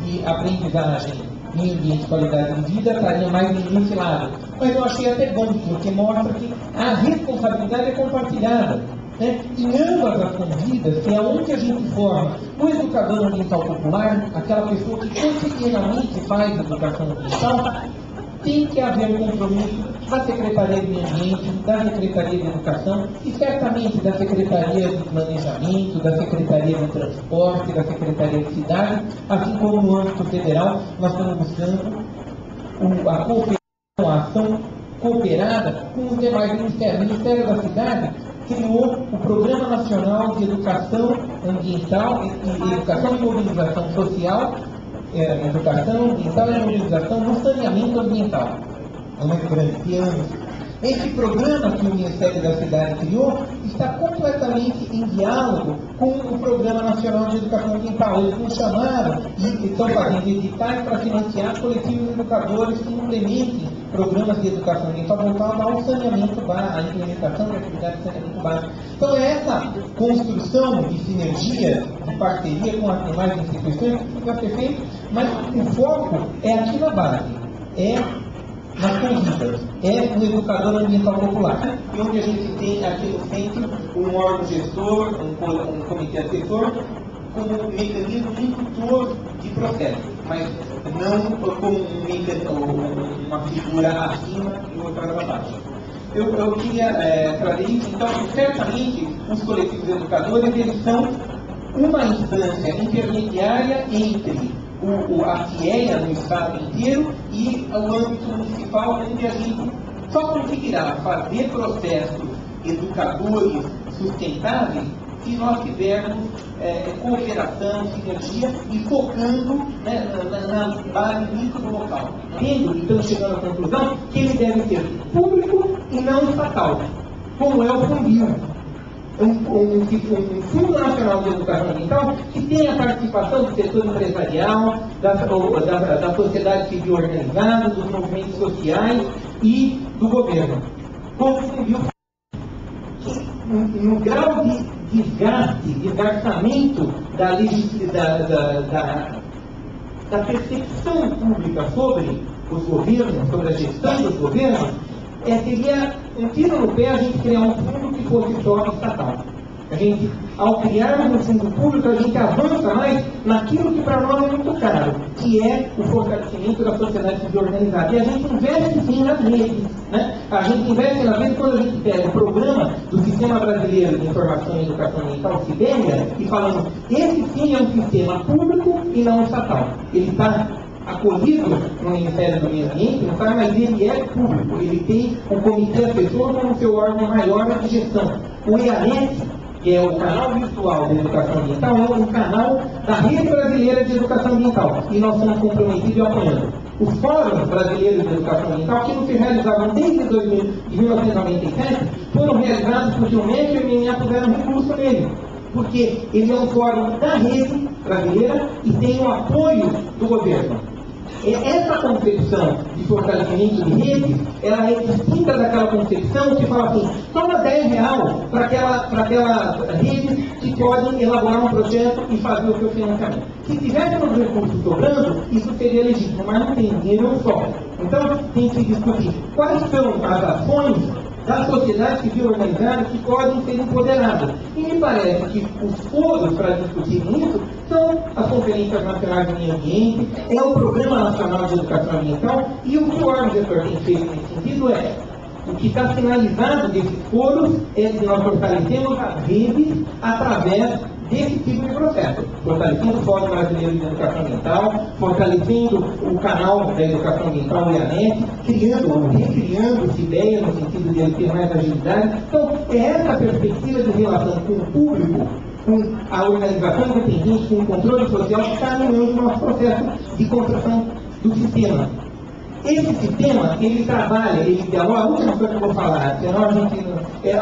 de aprendizagem, meio ambiente e qualidade de vida, estaria mais nesse lado. Mas eu achei até bom, porque mostra que a responsabilidade é compartilhada. Né? Em ambas as convidas, é onde a gente forma o educador ambiental popular, aquela pessoa que cotidianamente faz educação ambiental, tem que haver um compromisso da Secretaria de Meio Ambiente, da Secretaria de Educação e certamente da Secretaria de Planejamento, da Secretaria de Transporte, da Secretaria de Cidade, assim como no âmbito federal, nós estamos buscando a cooperação, a ação cooperada com os demais ministérios. O Ministério da Cidade criou o Programa Nacional de Educação Ambiental e Educação e Mobilização Social, Educação Ambiental e Mobilização no Saneamento Ambiental. É uma grande anos. Esse programa que o Ministério da Cidade criou está completamente em diálogo com o Programa Nacional de Educação Ambiental. Eles nos chamaram e estão fazendo editais para financiar coletivos educadores que implementem programas de educação ambiental voltados ao saneamento básico, à implementação da atividade de saneamento básico. Então, é essa construção de sinergia, de parceria com as demais instituições que vai ser feita, mas o foco é aqui na base, é nas convidas, é no educador ambiental popular, e onde a gente tem aqui no centro um órgão gestor, um comitê assessor, como um mecanismo indutor de processo, mas não como uma figura acima e outra abaixo. Eu queria trazer isso. Então, certamente, os coletivos educadores, eles são uma instância intermediária entre a FIEA no estado inteiro e o âmbito municipal, onde a gente só conseguirá fazer processos educadores sustentáveis se nós tivermos cooperação, sinergia e focando, né, na base micro do local. Tendo, então, chegando à conclusão que ele deve ser público e não estatal, como é o Funbil. Um Fundo Nacional de Educação Ambiental que tem a participação do setor empresarial, da sociedade civil organizada, dos movimentos sociais e do governo. Como o Funbil, no grau de desgastamento da percepção pública sobre os governos, sobre a gestão dos governos, seria um tiro no pé a gente criar um fundo que fosse só estatal. A gente, ao criarmos um fundo público, a gente avança mais naquilo que para nós é muito caro, que é o fortalecimento da sociedade civil organizada. E a gente investe sim nas redes, né? A gente investe nas redes quando a gente pega o programa do Sistema Brasileiro de Informação e Educação Ambiental, SIBEMIA, e falamos, esse sim é um sistema público e não estatal. Ele está acolhido no Ministério do Meio Ambiente, não sabe, mas ele é público. Ele tem um comitê assessor como seu órgão maior de gestão. O EANET, que é o canal virtual de educação ambiental, é um canal da Rede Brasileira de Educação Ambiental. E nós somos comprometidos e apoiando. Os fóruns brasileiros de educação ambiental, que não se realizavam desde 1997, foram realizados porque o MEC e o MMA puseram recurso nele. Porque ele é um fórum da rede brasileira e tem o apoio do governo. Essa concepção de fortalecimento de redes, ela é distinta daquela concepção que fala assim, toma R$10 para aquela rede que podem elaborar um projeto e fazer o seu financiamento. Se tivéssemos recursos sobrando, isso seria legítimo, mas não tem, dinheiro é um só. Então, tem que discutir quais são as ações da sociedade civil organizada que podem ser empoderadas. E me parece que os foros para discutir isso são as conferências nacionais de meio ambiente, é o Programa Nacional de Educação Ambiental, e o que o órgão gestor tem feito nesse sentido o que está sinalizado desses foros é que nós fortalecemos as redes através desse tipo de processo, fortalecendo o Fórum Brasileiro de Educação Ambiental, fortalecendo o canal da Educação Ambiental e a NET, recriando essa ideia no sentido de ele ter mais agilidade. Então, é essa perspectiva de relação com o público, com a organização independente, com o controle social, que está animando o nosso processo de construção do sistema. Esse sistema, ele trabalha, ele dialoga, a última coisa que eu vou falar, senão a gente, é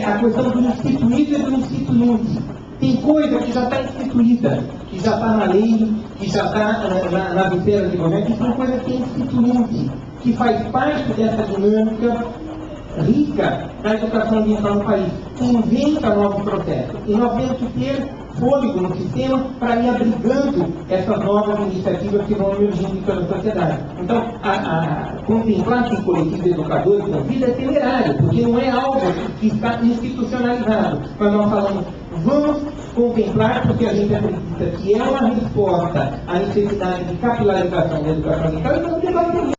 a questão do instituído e do instituinte. Tem coisa que já está instituída, que já está na lei, que já está nas esferas de governo, que são coisas que é instituinte, que faz parte dessa dinâmica rica da educação ambiental no país, que inventa novos processos. E nós temos que ter fôlego no sistema para ir abrigando essas novas iniciativas que vão emergindo pela sociedade. Então, contemplar esse coletivo de educadores na vida é temerário, porque não é algo que está institucionalizado. Mas nós falamos, vamos contemplar, porque a gente acredita que é uma resposta à necessidade de capilarização da educação ambiental, e vamos levar para.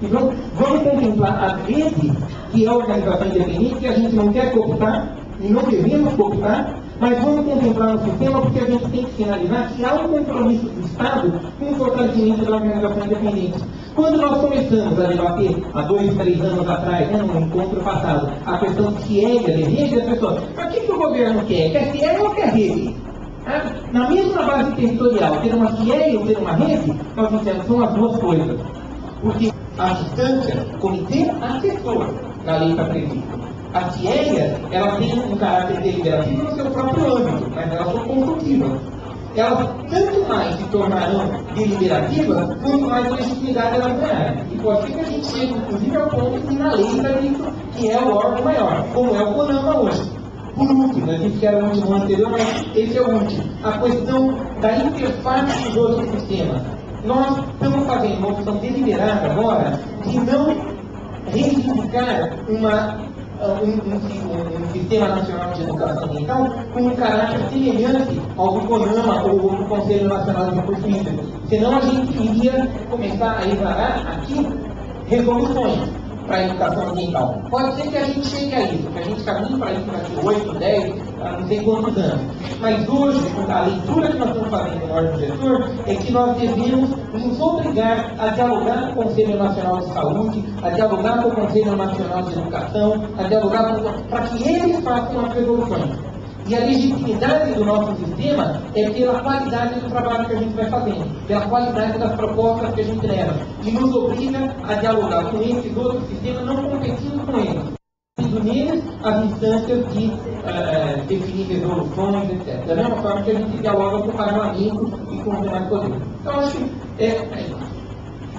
Então, vamos contemplar a rede, que é a organização independente, que a gente não quer cooptar, e não devemos cooptar, mas vamos contemplar no sistema, porque a gente tem que sinalizar que há um compromisso do Estado com o fortalecimento da organização independente. Quando nós começamos a debater, há 2, 3 anos atrás, né, no encontro passado, a questão de CIEG, de rede, as pessoas, mas o que o governo quer? Quer CIEG ou quer rede? Na mesma base territorial, ter uma CIEG ou ter uma rede, nós dissemos, são as duas coisas. Porque a distância, comitê assessor da lei está prevista. A CIEG, ela tem um caráter deliberativo no seu próprio âmbito, mas elas são consultivas. Elas tanto mais se tornarão deliberativas, quanto mais legitimidade elas ganharem. E pode ser que a gente chegue, inclusive, ao ponto que na lei está dito que é o órgão maior, como é o CONAMA hoje. Por último, a gente que era o último anterior, mas esse é o último. A questão da interface dos outros sistemas. Nós estamos fazendo uma opção deliberada agora de não reivindicar um sistema nacional de educação ambiental com um caráter semelhante ao do CONAMA ou do Conselho Nacional de Recursos Hídricos. Senão a gente iria começar a elaborar aqui resoluções para a educação ambiental. Pode ser que a gente chegue a isso, que a gente caminhe para isso daqui 8, 10, não sei quantos anos. Mas hoje, a leitura que nós estamos fazendo no órgão gestor é que nós devemos nos obrigar a dialogar com o Conselho Nacional de Saúde, a dialogar com o Conselho Nacional de Educação, a dialogar para que eles façam as resoluções. E a legitimidade do nosso sistema é pela qualidade do trabalho que a gente vai fazendo, pela qualidade das propostas que a gente leva. E nos obriga a dialogar com esses outros sistemas, não competindo com eles. Tendo neles as instâncias de definir resoluções, etc. Da mesma forma que a gente dialoga com o parlamento e com os demais poderes. Então, acho que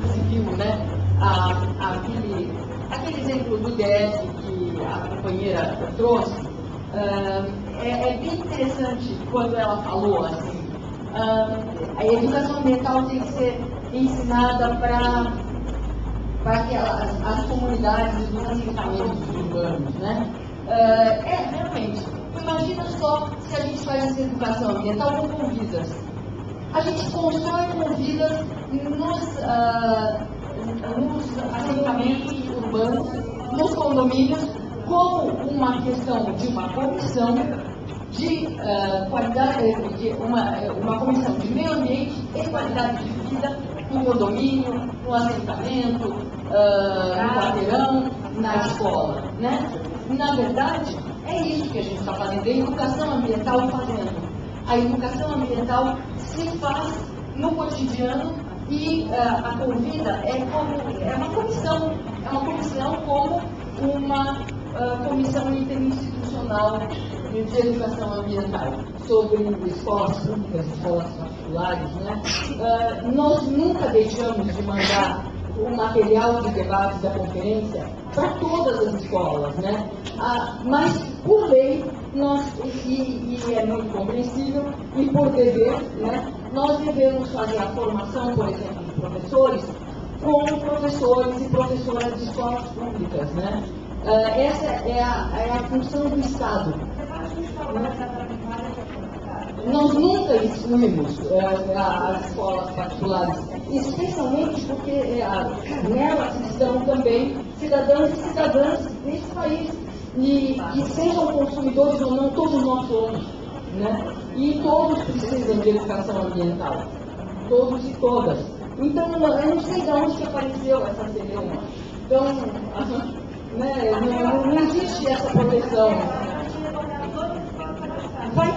conseguimos, né? Aquele exemplo do DS que a companheira trouxe, é bem interessante quando ela falou assim, a educação ambiental tem que ser ensinada para que as comunidades dos assentamentos urbanos, né? Realmente, imagina só se a gente faz essa educação ambiental com convidas. A gente constrói convidas nos assentamentos urbanos, nos condomínios, como uma questão de uma comissão de qualidade, uma comissão de meio ambiente e qualidade de vida no condomínio, no assentamento, no quarteirão, na escola, né? Na verdade, é isso que a gente está fazendo, a educação ambiental fazendo. A educação ambiental se faz no cotidiano e a convida é uma comissão como uma comissão interinstitucional de educação ambiental sobre escolas públicas, escolas particulares, né? Nós nunca deixamos de mandar o material de debate da conferência para todas as escolas, né? Mas por lei e é muito compreensível, e por dever, né? Nós devemos fazer a formação, por exemplo, de professores como professores e professoras de escolas públicas, né? Essa é a função do Estado. Nós nunca excluímos as escolas particulares, especialmente porque nelas estão também cidadãos e cidadãs desse país, e sejam consumidores ou não, todos nós somos, né? E todos precisam de educação ambiental, todos e todas. Então, eu não sei de onde que apareceu essa celeuma. Então, não existe essa proteção. Vai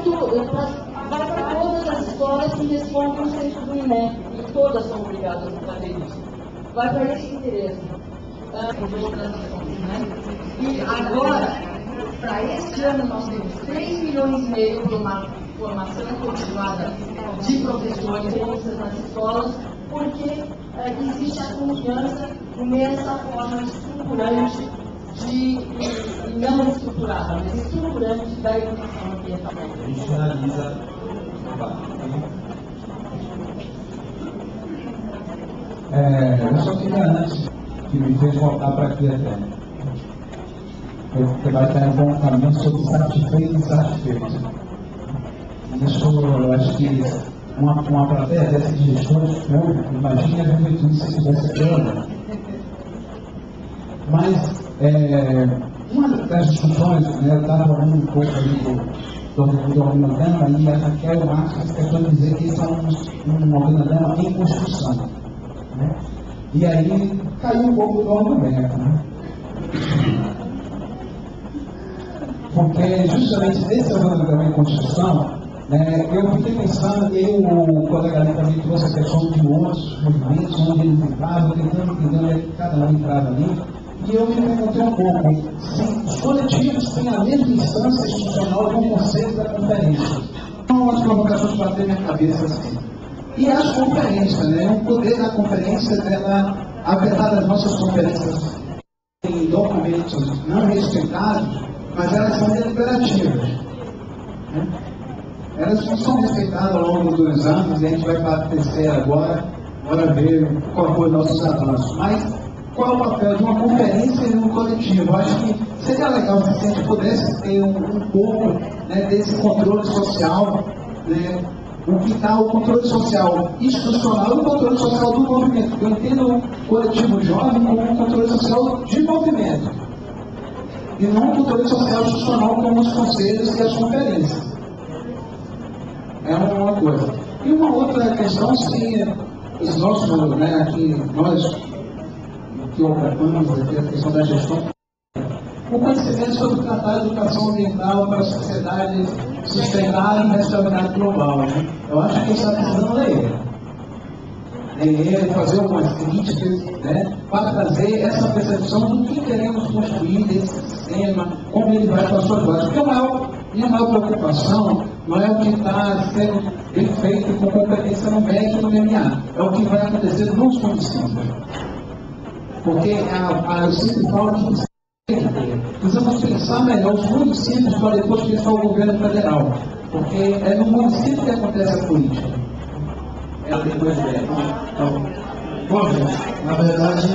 para todas as escolas que respondem o centro do INEP, e todas são obrigadas a fazer isso. Vai para esse interesse. E agora, para este ano, nós temos 3,5 milhões para uma formação continuada de professores nas escolas, porque existe a confiança nessa forma estruturante não estruturada, mas estruturante da educação ambiental. A gente finaliza Eu só queria antes que me fez voltar para aqui até. Porque vai estar em bom caminho sobre satisfeito e insatisfeito. Isso eu acho que uma plateia dessa de gestores públicos, imagine a juventude se tivesse plena. Mas uma das discussões, eu estava falando um pouco ali do organograma e a Raquel e o Marcos tentou dizer que isso é um organograma em construção. Né? E aí caiu um pouco do argumento. Né? Porque justamente nesse organograma em construção, eu fiquei pensando, e o colega ali também trouxe a questão de outros movimentos, onde eles entravam, tentando entender onde é que cada um entrava ali. E eu me perguntei um pouco se os coletivos têm a mesma instância institucional do conceito da conferência. Então, as provocações bateram na minha cabeça assim. E as conferências, o poder da conferência, apesar das nossas conferências em documentos não respeitados, mas elas são deliberativas. Elas não são respeitadas ao longo dos anos, e a gente vai para a terceira agora ver qual foi os nossos avanços. Mas qual é o papel de uma conferência e um coletivo? Eu acho que seria legal se a gente pudesse ter um pouco desse controle social, o que está o controle social institucional e o controle social do movimento. Eu entendo o coletivo jovem como um controle social de movimento, e não um controle social institucional como os conselhos e as conferências. É uma coisa. E uma outra questão, se os nossos, aqui, nós que ocupamos aqui a questão da gestão, o conhecimento sobre tratar a educação ambiental para a sociedade sustentável e restauradora global. Eu acho que a gente está precisando ler ele, fazer algumas críticas, para trazer essa percepção do que queremos construir desse sistema, como ele vai para a sua base. Porque minha maior preocupação não é o que está sendo bem feito com competência no MEC e no MMA, é o que vai acontecer nos municípios. Porque eu sempre falo que precisamos pensar melhor os municípios para depois pensar o governo federal. Porque é no município que acontece a política. Depois Bom, gente, na verdade,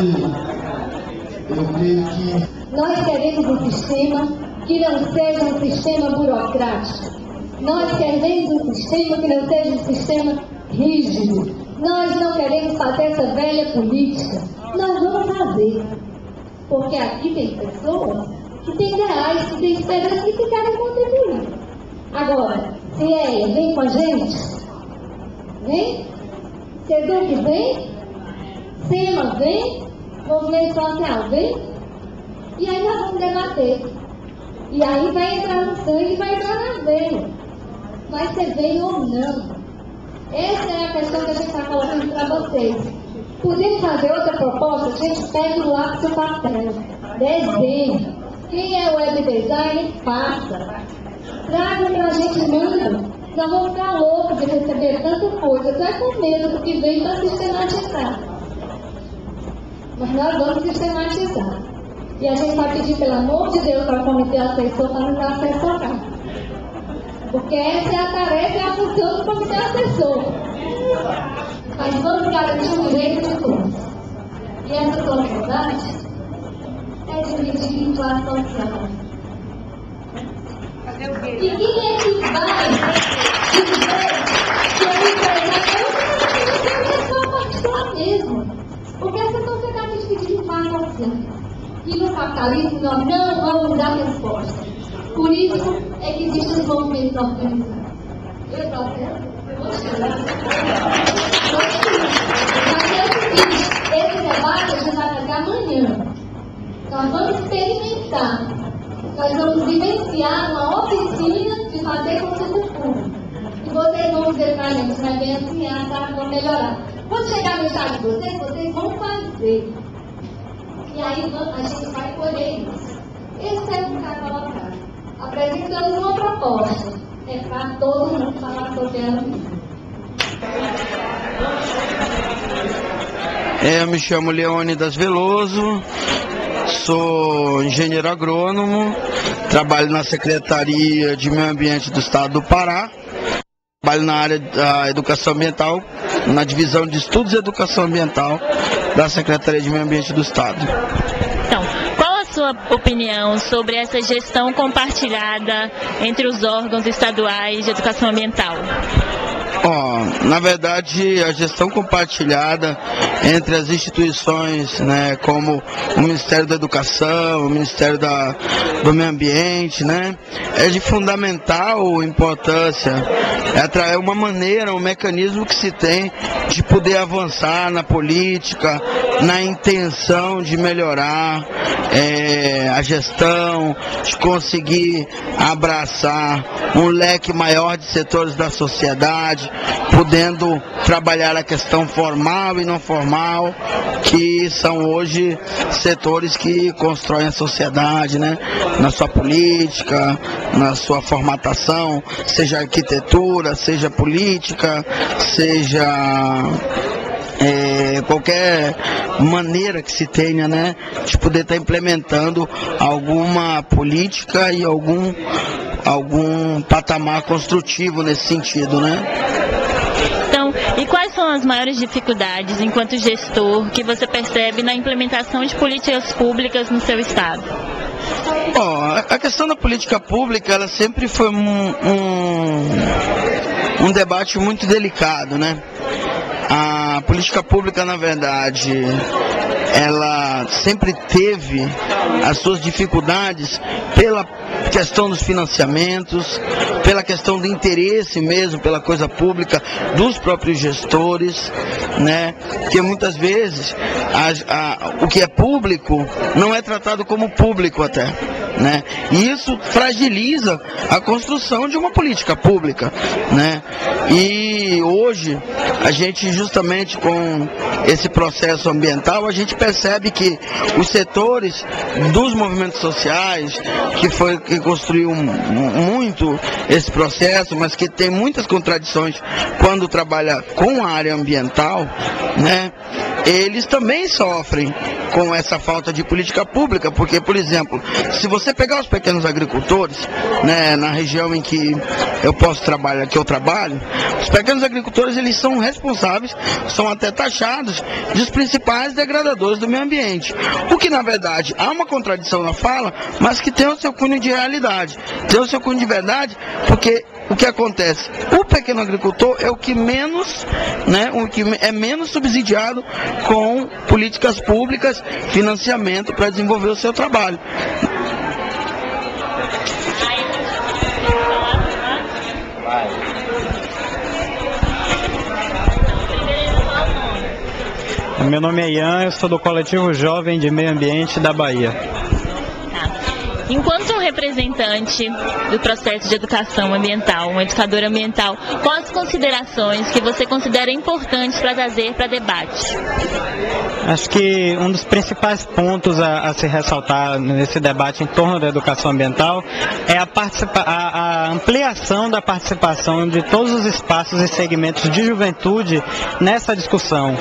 eu creio que nós queremos um sistema que não seja um sistema burocrático. Nós queremos um sistema que não seja um sistema rígido. Nós não queremos fazer essa velha política. Nós vamos fazer. Porque aqui tem pessoas que têm ideais, que têm esperança e que querem contribuir. Agora, CIEA, vem com a gente? Vem? SEDUC vem? SEMA vem? Movimento Social vem? E aí nós vamos debater. E aí vai entrar no sangue, vai entrar na veia. Vai ser bem ou não. Essa é a questão que a gente está colocando para vocês. Podemos fazer outra proposta? A gente pega o lápis e o papel. Desenho. Quem é web designer, faça. Tragam para a gente, manda. Nós vamos ficar loucos de receber tanta coisa. Até com medo do que vem para sistematizar. Mas nós vamos sistematizar. E a gente vai pedir, pelo amor de Deus, para o comitê assessor para nos assessorar. Porque essa é a tarefa e a função do comitê assessor. Mas vamos garantir o direito de todos. E essa sociedade é dividida em classe social. E quem é que vai dizer que o empresário é só particular mesmo? Porque essa sociedade é dividida em classe social. E no capitalismo nós não vamos dar resposta. Por isso é que existem os movimentos organizados. Eu processo? Vou chegar. Mas é o seguinte, esse debate a gente vai fazer amanhã. Nós vamos experimentar. Nós vamos vivenciar uma oficina de fazer conselho público. E vocês vão dizer para a gente, vai bem assim, tá? Vão melhorar. Quando chegar no estado de vocês vão fazer. E aí a gente vai colher isso. Esse é o que está colocado. Apresentamos uma proposta. É para todo mundo falar sobre ela. Eu me chamo Leônidas Veloso, sou engenheiro agrônomo, trabalho na Secretaria de Meio Ambiente do Estado do Pará. trabalho na área da educação ambiental, na divisão de estudos de educação ambiental da Secretaria de Meio Ambiente do Estado. Então, qual a sua opinião sobre essa gestão compartilhada entre os órgãos estaduais de educação ambiental? Na verdade, a gestão compartilhada entre as instituições, né, como o Ministério da Educação, o Ministério do Meio Ambiente, né, é de fundamental importância. É uma maneira, um mecanismo que se tem de poder avançar na política, na intenção de melhorar a gestão, de conseguir abraçar um leque maior de setores da sociedade, podendo trabalhar a questão formal e não formal, que são hoje setores que constroem a sociedade, né? Na sua política, na sua formatação, seja arquitetura, seja política, seja qualquer maneira que se tenha, né, de poder estar implementando alguma política e algum patamar construtivo nesse sentido, né? Então, e quais são as maiores dificuldades, enquanto gestor, que você percebe na implementação de políticas públicas no seu estado? A questão da política pública, ela sempre foi um debate muito delicado, né? A política pública, na verdade, ela sempre teve as suas dificuldades pela questão dos financiamentos, pela questão do interesse mesmo pela coisa pública dos próprios gestores, né? Porque muitas vezes o que é público não é tratado como público até, né? E isso fragiliza a construção de uma política pública, né? E hoje a gente, justamente com esse processo ambiental, a gente percebe que os setores dos movimentos sociais, que construiu muito esse processo, mas que tem muitas contradições quando trabalha com a área ambiental, né? Eles também sofrem com essa falta de política pública, porque, por exemplo, se você pegar os pequenos agricultores, né, na região em que eu trabalho, os pequenos agricultores, eles são responsáveis, são até taxados dos principais degradadores do meio ambiente. O que, na verdade, há uma contradição na fala, mas que tem o seu cunho de realidade, tem o seu cunho de verdade, porque o que acontece? O pequeno agricultor é o que menos, né, o que é menos subsidiado com políticas públicas, financiamento para desenvolver o seu trabalho. Meu nome é Ian, eu sou do Coletivo Jovem de Meio Ambiente da Bahia. Enquanto representante do processo de educação ambiental, um educador ambiental, quais as considerações que você considera importantes para trazer para debate? Acho que um dos principais pontos a se ressaltar nesse debate em torno da educação ambiental é a ampliação da participação de todos os espaços e segmentos de juventude nessa discussão,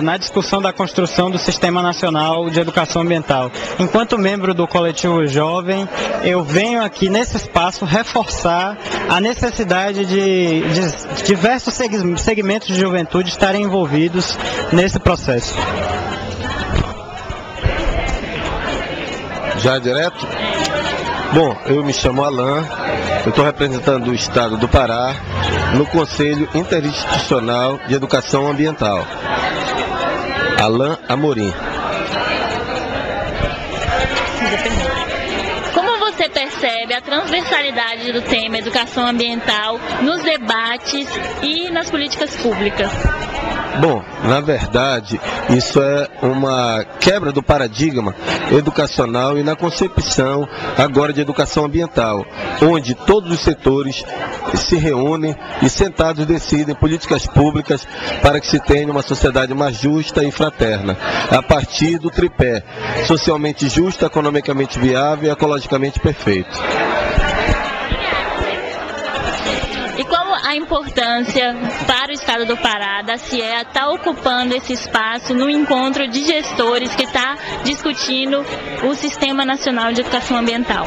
na discussão da construção do Sistema Nacional de Educação Ambiental. Enquanto membro do Coletivo Jovem, eu venho aqui nesse espaço reforçar a necessidade de diversos segmentos de juventude estarem envolvidos nesse processo. Já direto? Bom, eu me chamo Alain, eu estou representando o Estado do Pará no Conselho Interinstitucional de Educação Ambiental. Alain Amorim. Você percebe a transversalidade do tema educação ambiental nos debates e nas políticas públicas? Bom, na verdade, isso é uma quebra do paradigma educacional e na concepção agora de educação ambiental, onde todos os setores se reúnem e sentados decidem políticas públicas para que se tenha uma sociedade mais justa e fraterna, a partir do tripé socialmente justo, economicamente viável e ecologicamente perfeito. E qual a importância para o Estado do Pará da CIE estar ocupando esse espaço no encontro de gestores que está discutindo o Sistema Nacional de Educação Ambiental?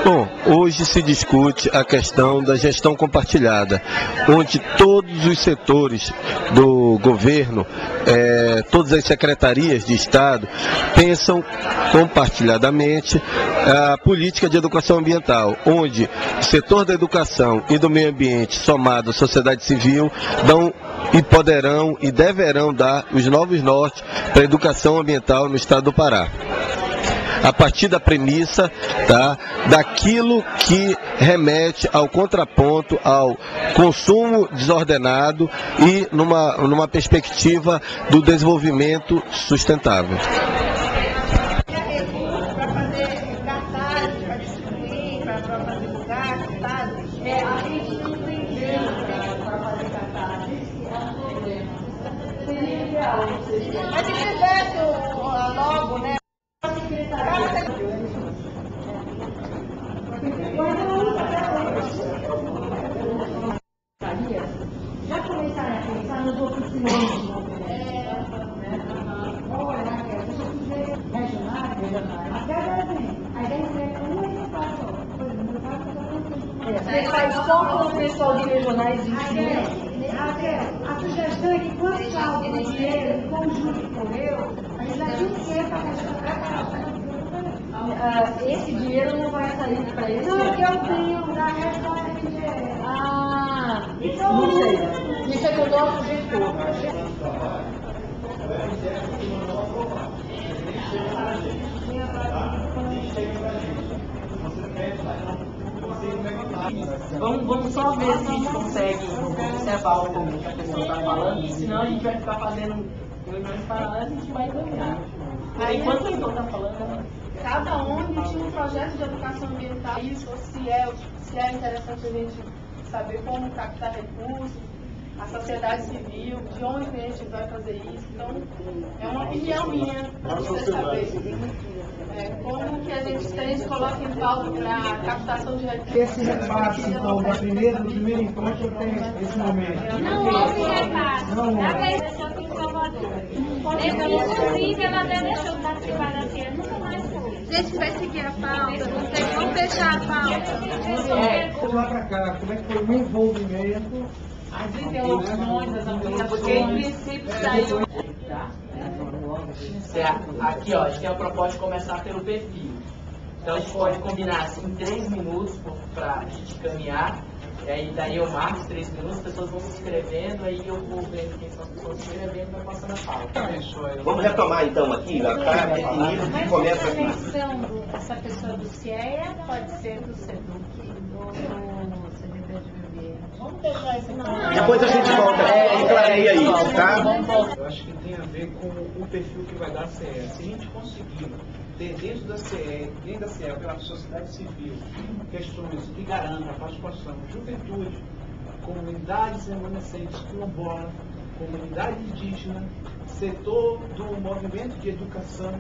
Bom, hoje se discute a questão da gestão compartilhada, onde todos os setores do governo, todas as secretarias de Estado, pensam compartilhadamente a política de educação ambiental, onde o setor da educação e do meio ambiente, somado à sociedade civil, dão e poderão e deverão dar os novos nortes para a educação ambiental no estado do Pará. A partir da premissa, tá, daquilo que remete ao contraponto ao consumo desordenado e numa perspectiva do desenvolvimento sustentável. Mas se tivesse logo, né? Já começaram a pensar nos outros cinemas Você faz só com o pessoal de regionais de ensino. A sugestão é que quando salve o dinheiro, em conjunto com a gente dá dinheiro para Esse dinheiro não vai sair para esse. Não, que eu tenho da reforma de dinheiro. Não sei. Isso é que eu dou ao gestor. Vamos só ver se a gente consegue observar o que a pessoa está falando, senão a gente vai ficar fazendo reuniões paralelas e a gente vai ganhar. Enquanto o doutor está falando, cada ONG tinha um projeto de educação ambiental, isso, se é interessante a gente saber como captar recursos, a sociedade civil, de onde a gente vai fazer isso. Então, é uma opinião minha para você saber como que a gente coloca em pauta para a captação de recursos. Esse repasse, então, do primeiro encontro tem esse momento. Não houve repasse. Da vez deixou aqui em Salvador. Inclusive, ela até deixou de participar da feira, nunca mais foi. Gente, vai seguir a pauta, vamos fechar a pauta. Vamos lá para cá, como é que foi o envolvimento? as interrupções, as ampliações. Porque em princípio saiu. Aqui, ó, a gente tem a proposta de começar pelo perfil. Então a gente pode combinar assim, 3 minutos para a gente caminhar. E aí daí eu marco os 3 minutos, as pessoas vão se inscrevendo, aí eu vou vendo quem são as pessoas se inscrevendo e vai passando a pauta. Vamos retomar então aqui, já está definido que começa aqui. Essa pessoa do CIEA pode ser do CEDUC, do CDB de Viver. Vamos deixar esse nome. Depois a gente volta e clareia isso, tá? Eu acho que tem a ver com o perfil que vai dar a CE. Se a gente conseguir ter dentro da CE, pela sociedade civil, questões que garantam a participação da juventude, comunidades remanescentes, quilombola, comunidade indígena, setor do movimento de educação.